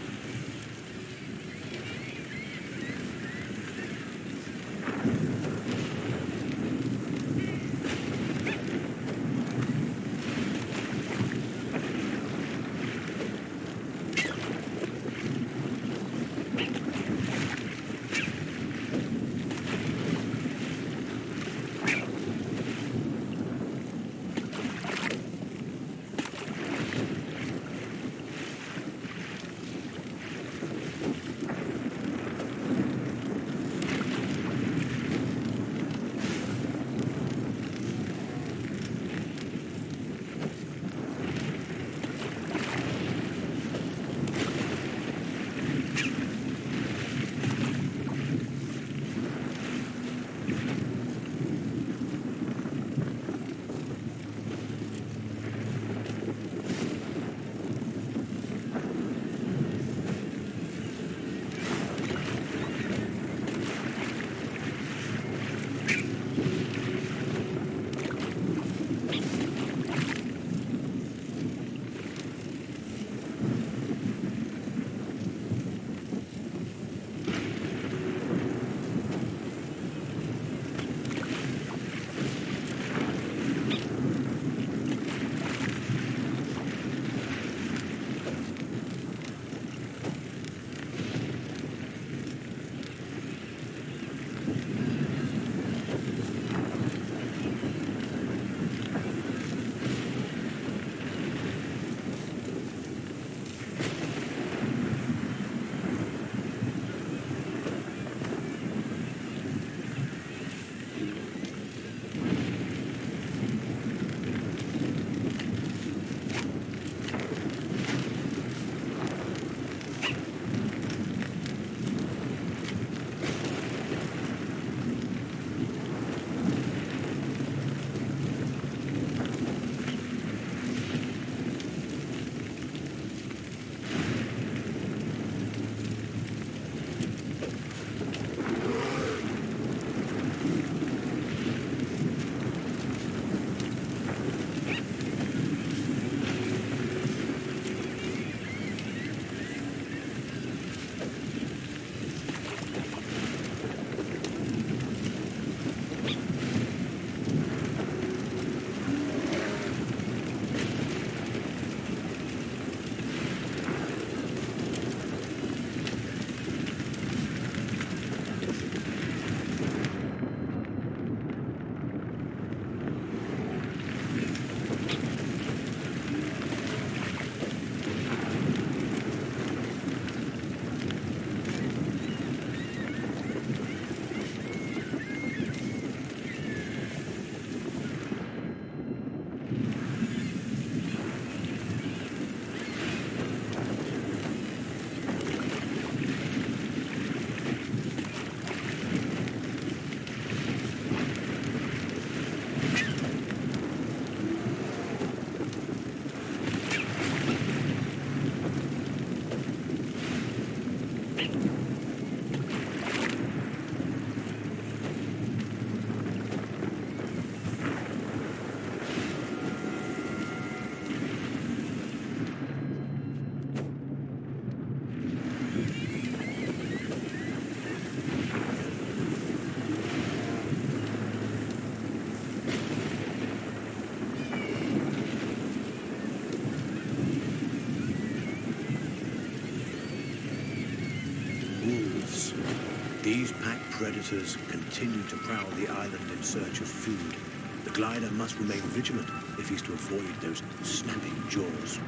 These pack predators continue to prowl the island in search of food. The glider must remain vigilant if he's to avoid those snapping jaws.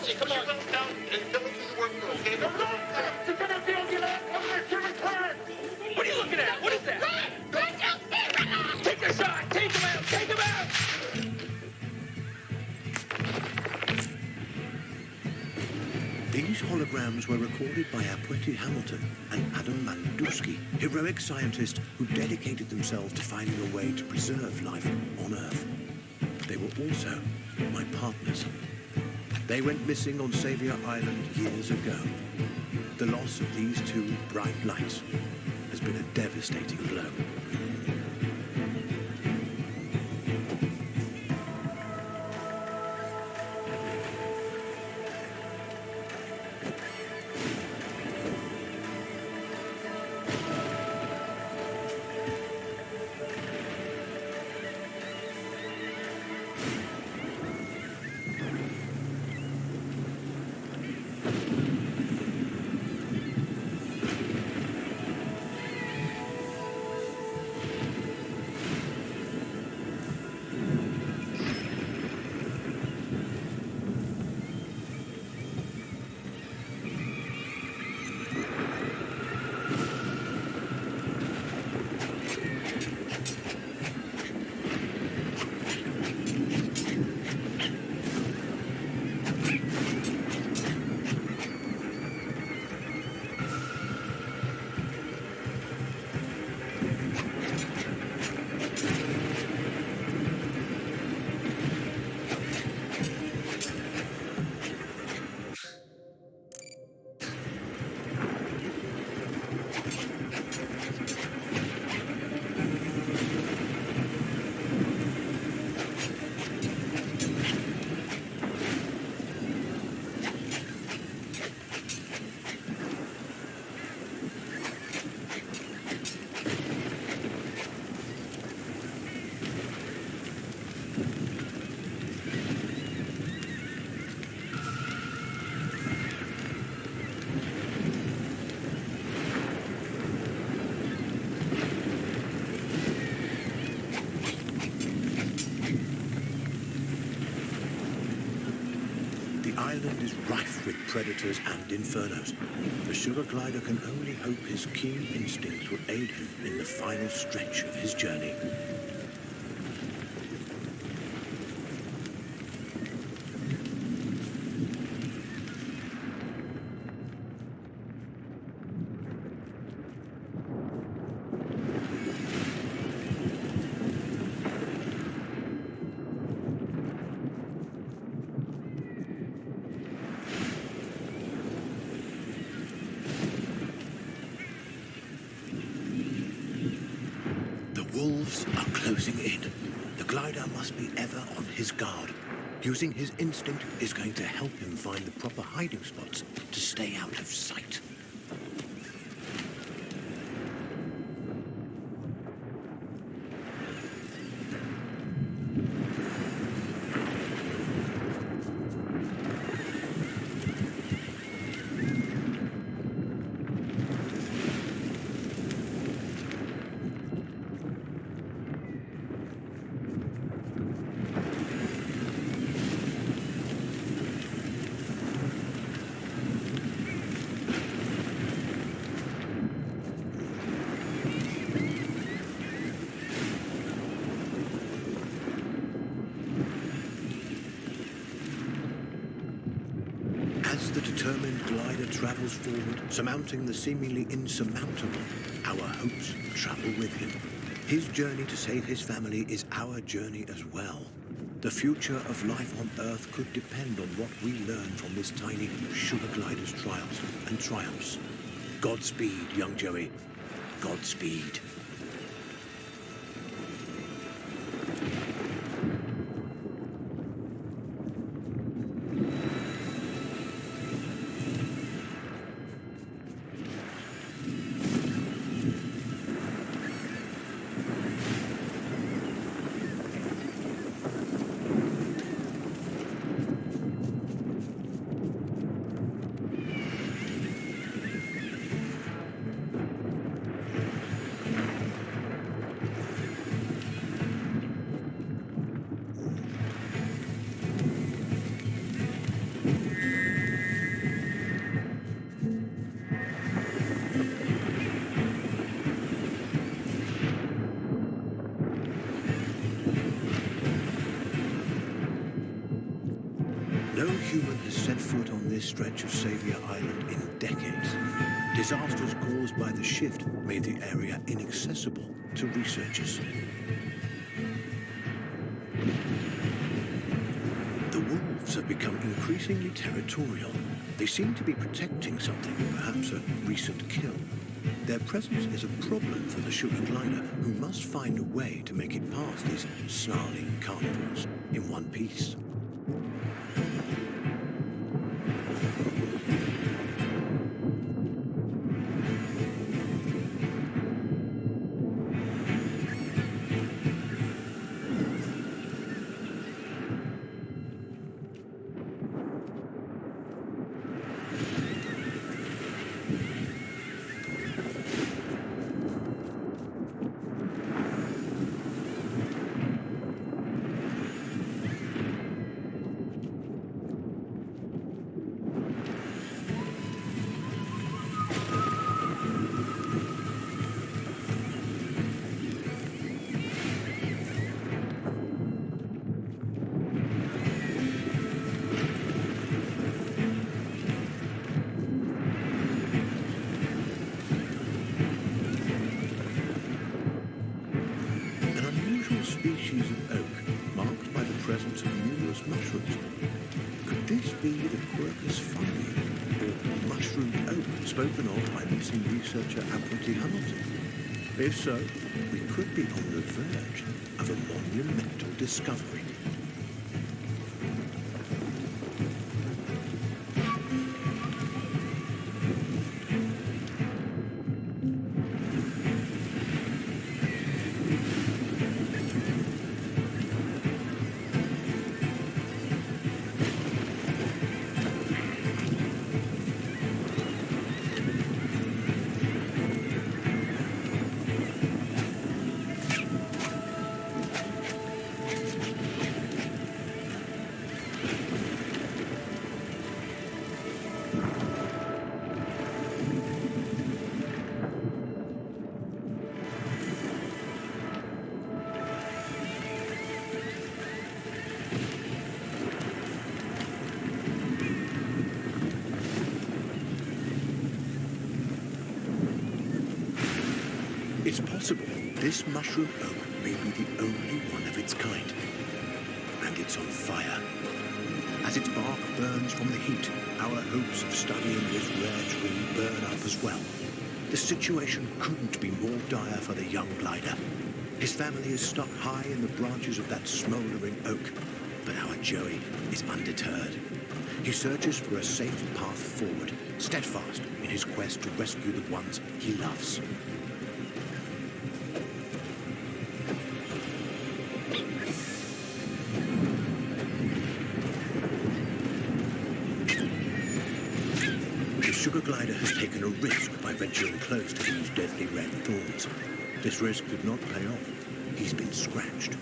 Archie, come on. Go down and fill it through the work girl, okay? What are you looking at? What is that? Take the shot! Take him out! Take him out! These holograms were recorded by Apweti Hamilton and Adam Mandusky, heroic scientists who dedicated themselves to finding a way to preserve life on Earth. They were also my partners. They went missing on Savior Island years ago. The loss of these two bright lights has been a devastating blow. The island is rife with predators and infernos. The sugar glider can only hope his keen instincts will aid him in the final stretch of his journey. Wolves are closing in. The glider must be ever on his guard. Using his instinct is going to help him find the proper hiding spots to stay out of sight. As the determined glider travels forward, surmounting the seemingly insurmountable, our hopes travel with him. His journey to save his family is our journey as well. The future of life on Earth could depend on what we learn from this tiny sugar glider's trials and triumphs. Godspeed, young Joey. Godspeed. human has set foot on this stretch of Saviour Island in decades. Disasters caused by the shift made the area inaccessible to researchers. The wolves have become increasingly territorial. They seem to be protecting something, perhaps a recent kill. Their presence is a problem for the sugar glider, who must find a way to make it past these snarling carnivores in one piece. Species of oak, marked by the presence of numerous mushrooms. Could this be the quercus fungi, or mushroom oak, spoken of by missing researcher Apathy Hamilton? If so, we could be on the verge of a monumental discovery. It's possible this mushroom oak may be the only one of its kind. And it's on fire. As its bark burns from the heat, our hopes of studying this rare tree burn up as well. The situation couldn't be more dire for the young glider. His family is stuck high in the branches of that smouldering oak, but our Joey is undeterred. He searches for a safe path forward, steadfast in his quest to rescue the ones he loves. The sugar glider has taken a risk by venturing close to these deadly red thorns. This risk did not pay off. He's been scratched.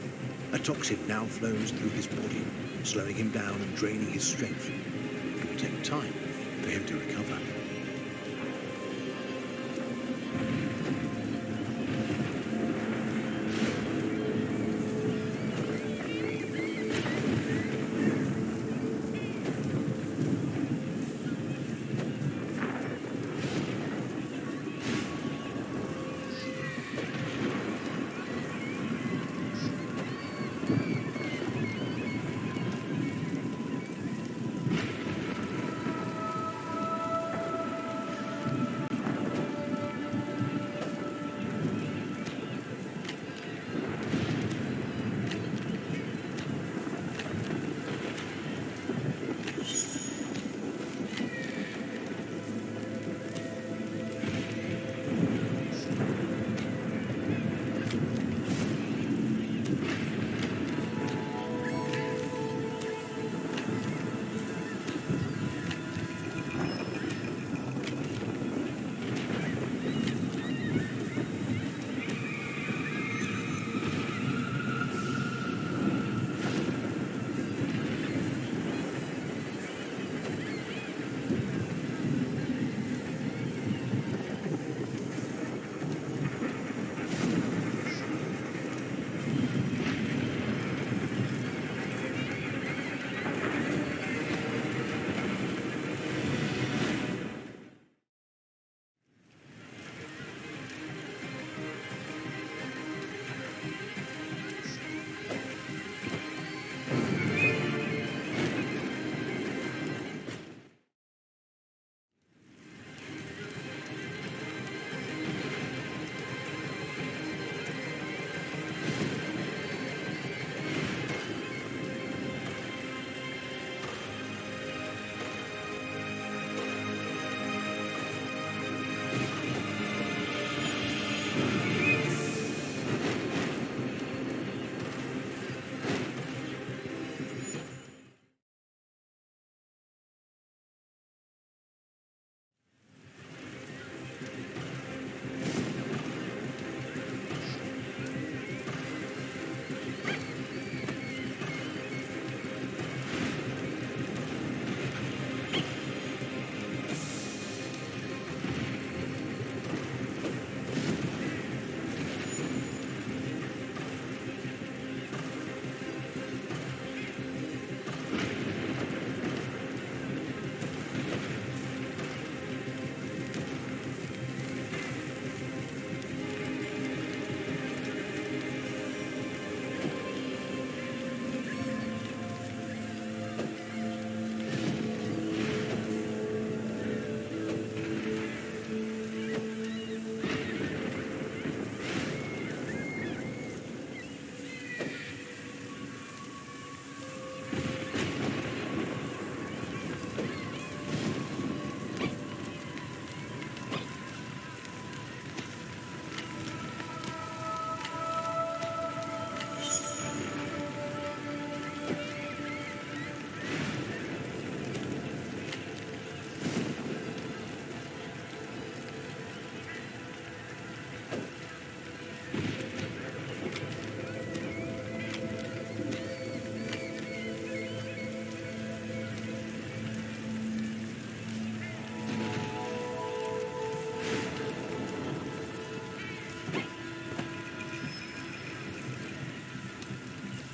A toxin now flows through his body, slowing him down and draining his strength. It will take time for him to recover.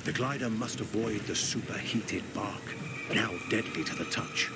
The glider must avoid the superheated bark, now deadly to the touch.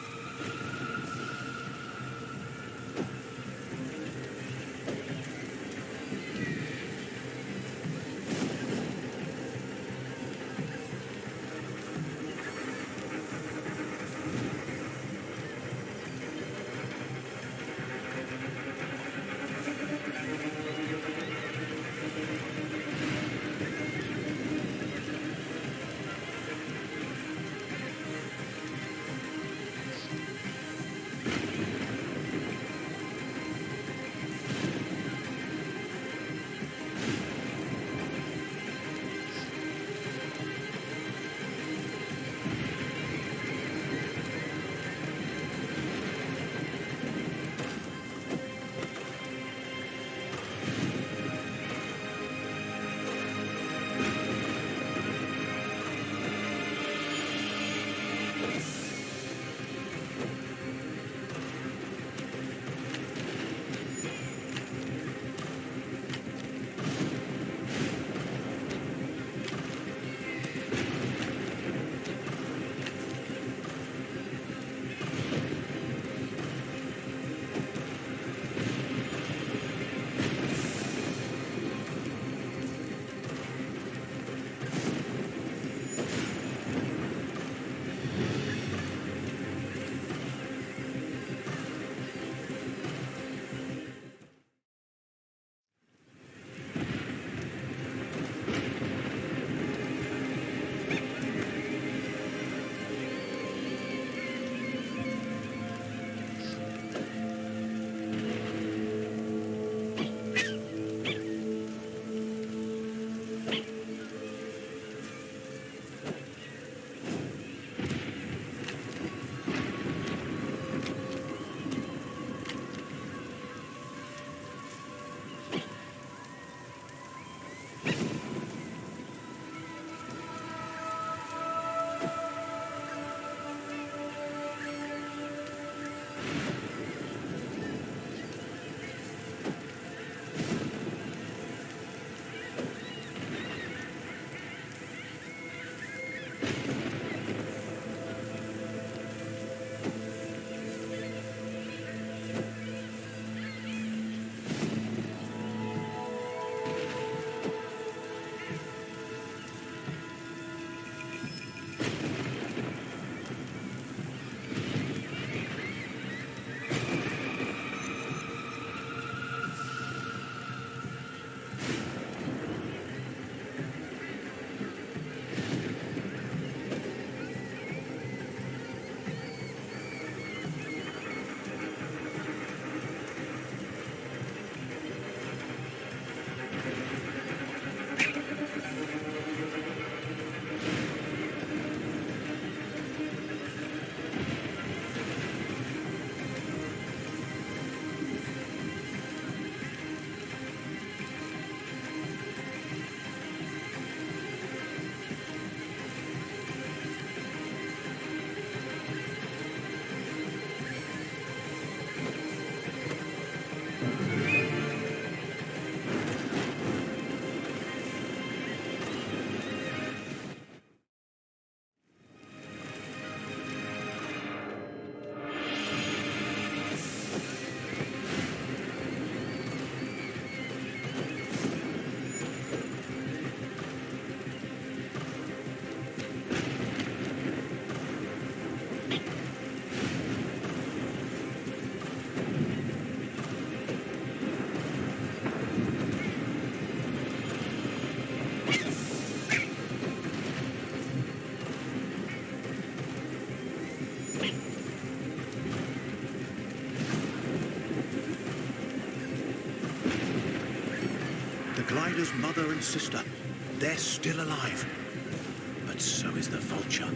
The glider's mother and sister, they're still alive. But so is the vulture.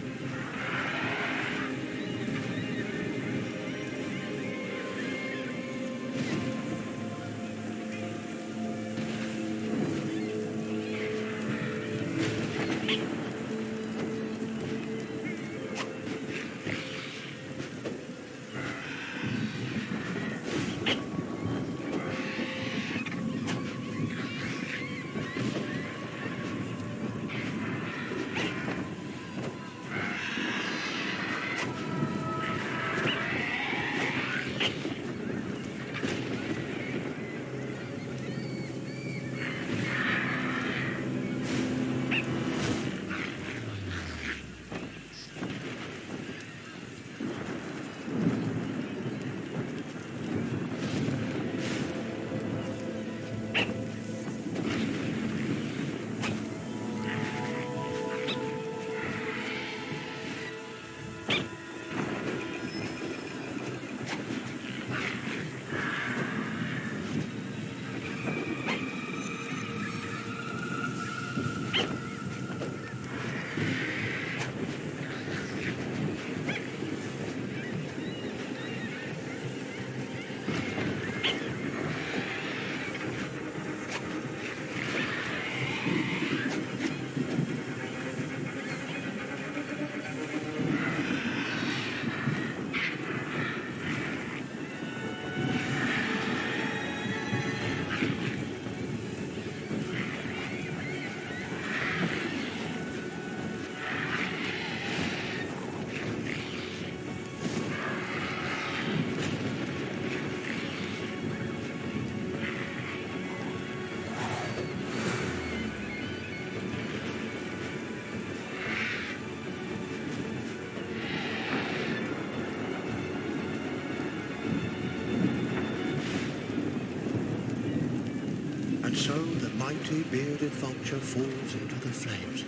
And so the mighty bearded vulture falls into the flames,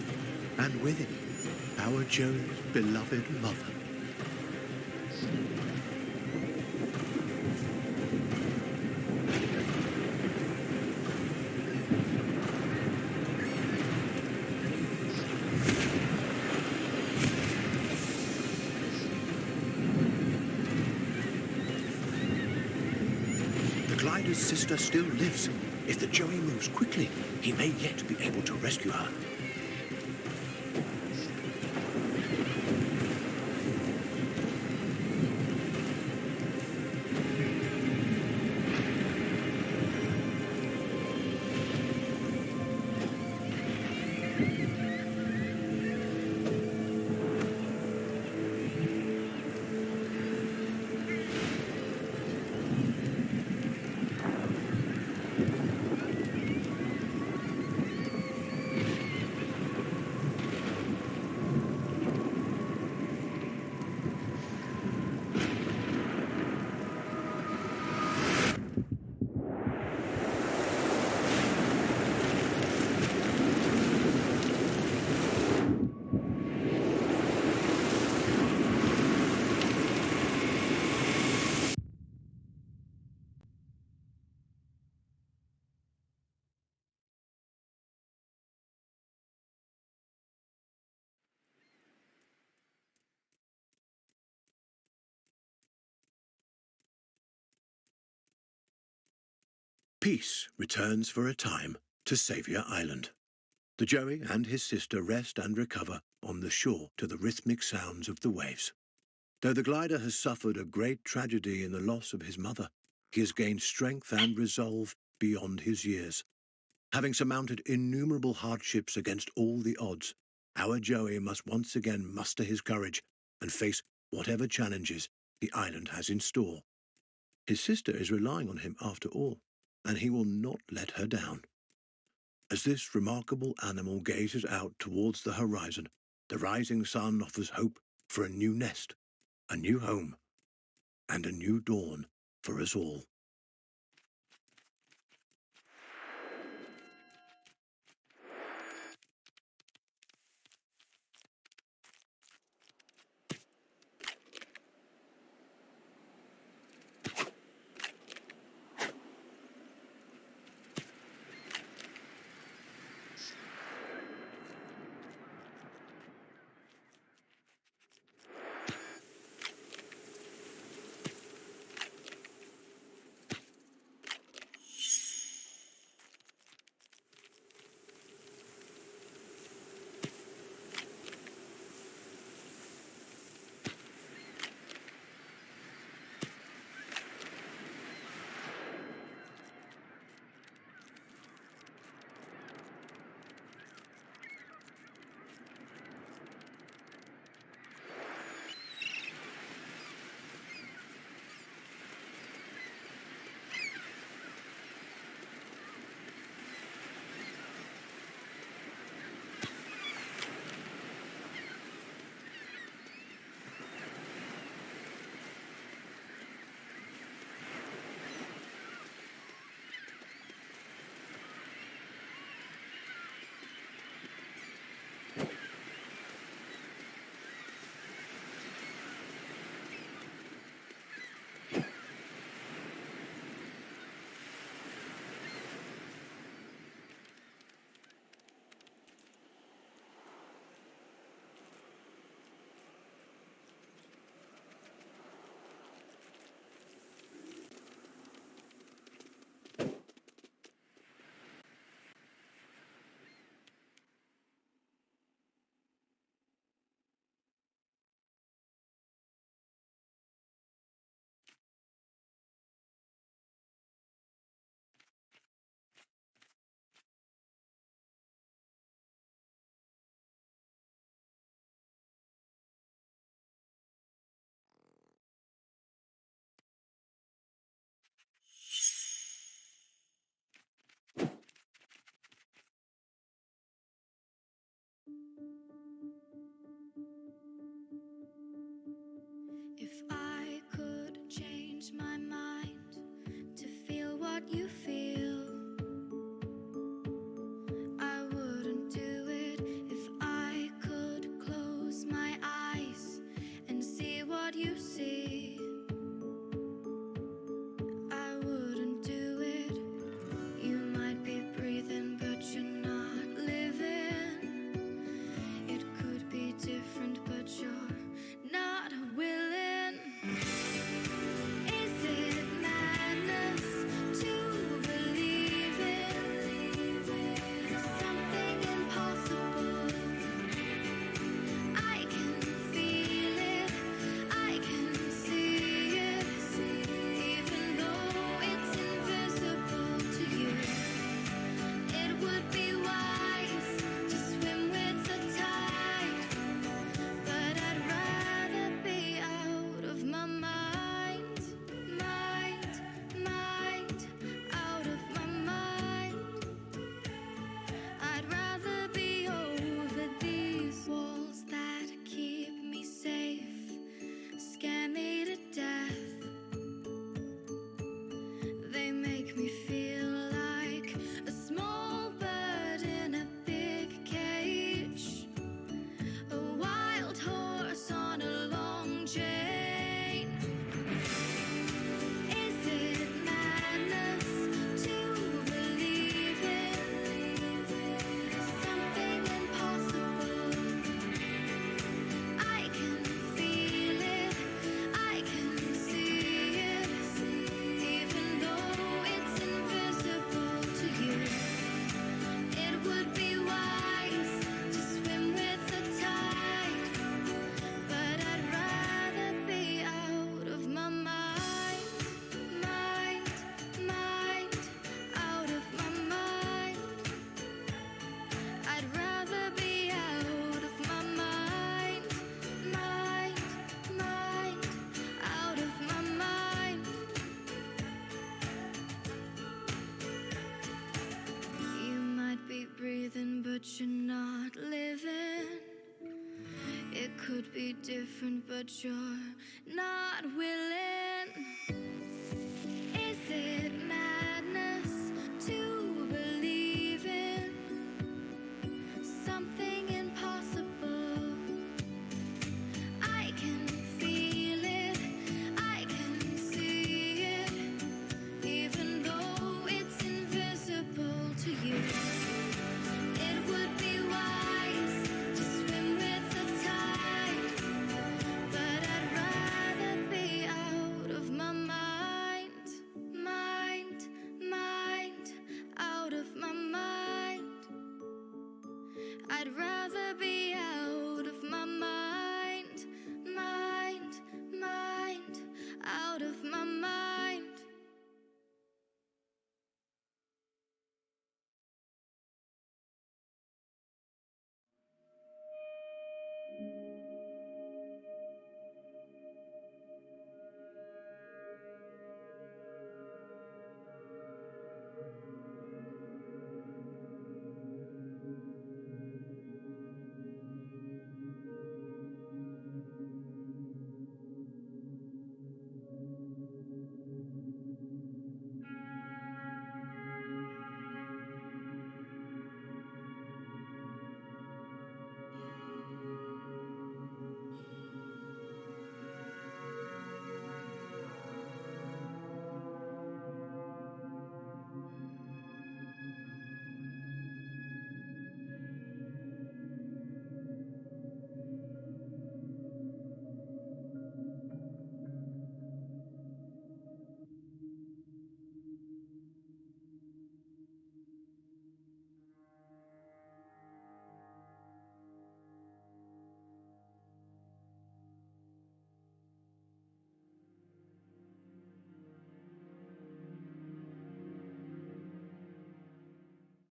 and with it, our Joey's beloved mother. The glider's sister still lives. If the Joey moves quickly, he may yet be able to rescue her. Peace returns for a time to Saviour Island. The Joey and his sister rest and recover on the shore to the rhythmic sounds of the waves. Though the glider has suffered a great tragedy in the loss of his mother, he has gained strength and resolve beyond his years. Having surmounted innumerable hardships against all the odds, our Joey must once again muster his courage and face whatever challenges the island has in store. His sister is relying on him after all, and he will not let her down. As this remarkable animal gazes out towards the horizon, the rising sun offers hope for a new nest, a new home, and a new dawn for us all. but you're not living. It could be different, but you're not willing. Is it madness to believe in something impossible? I can feel it, I can see it, even though it's invisible to you. It would be wise to swim with the tide, but I'd rather be out of my mind, out of my mind. I'd rather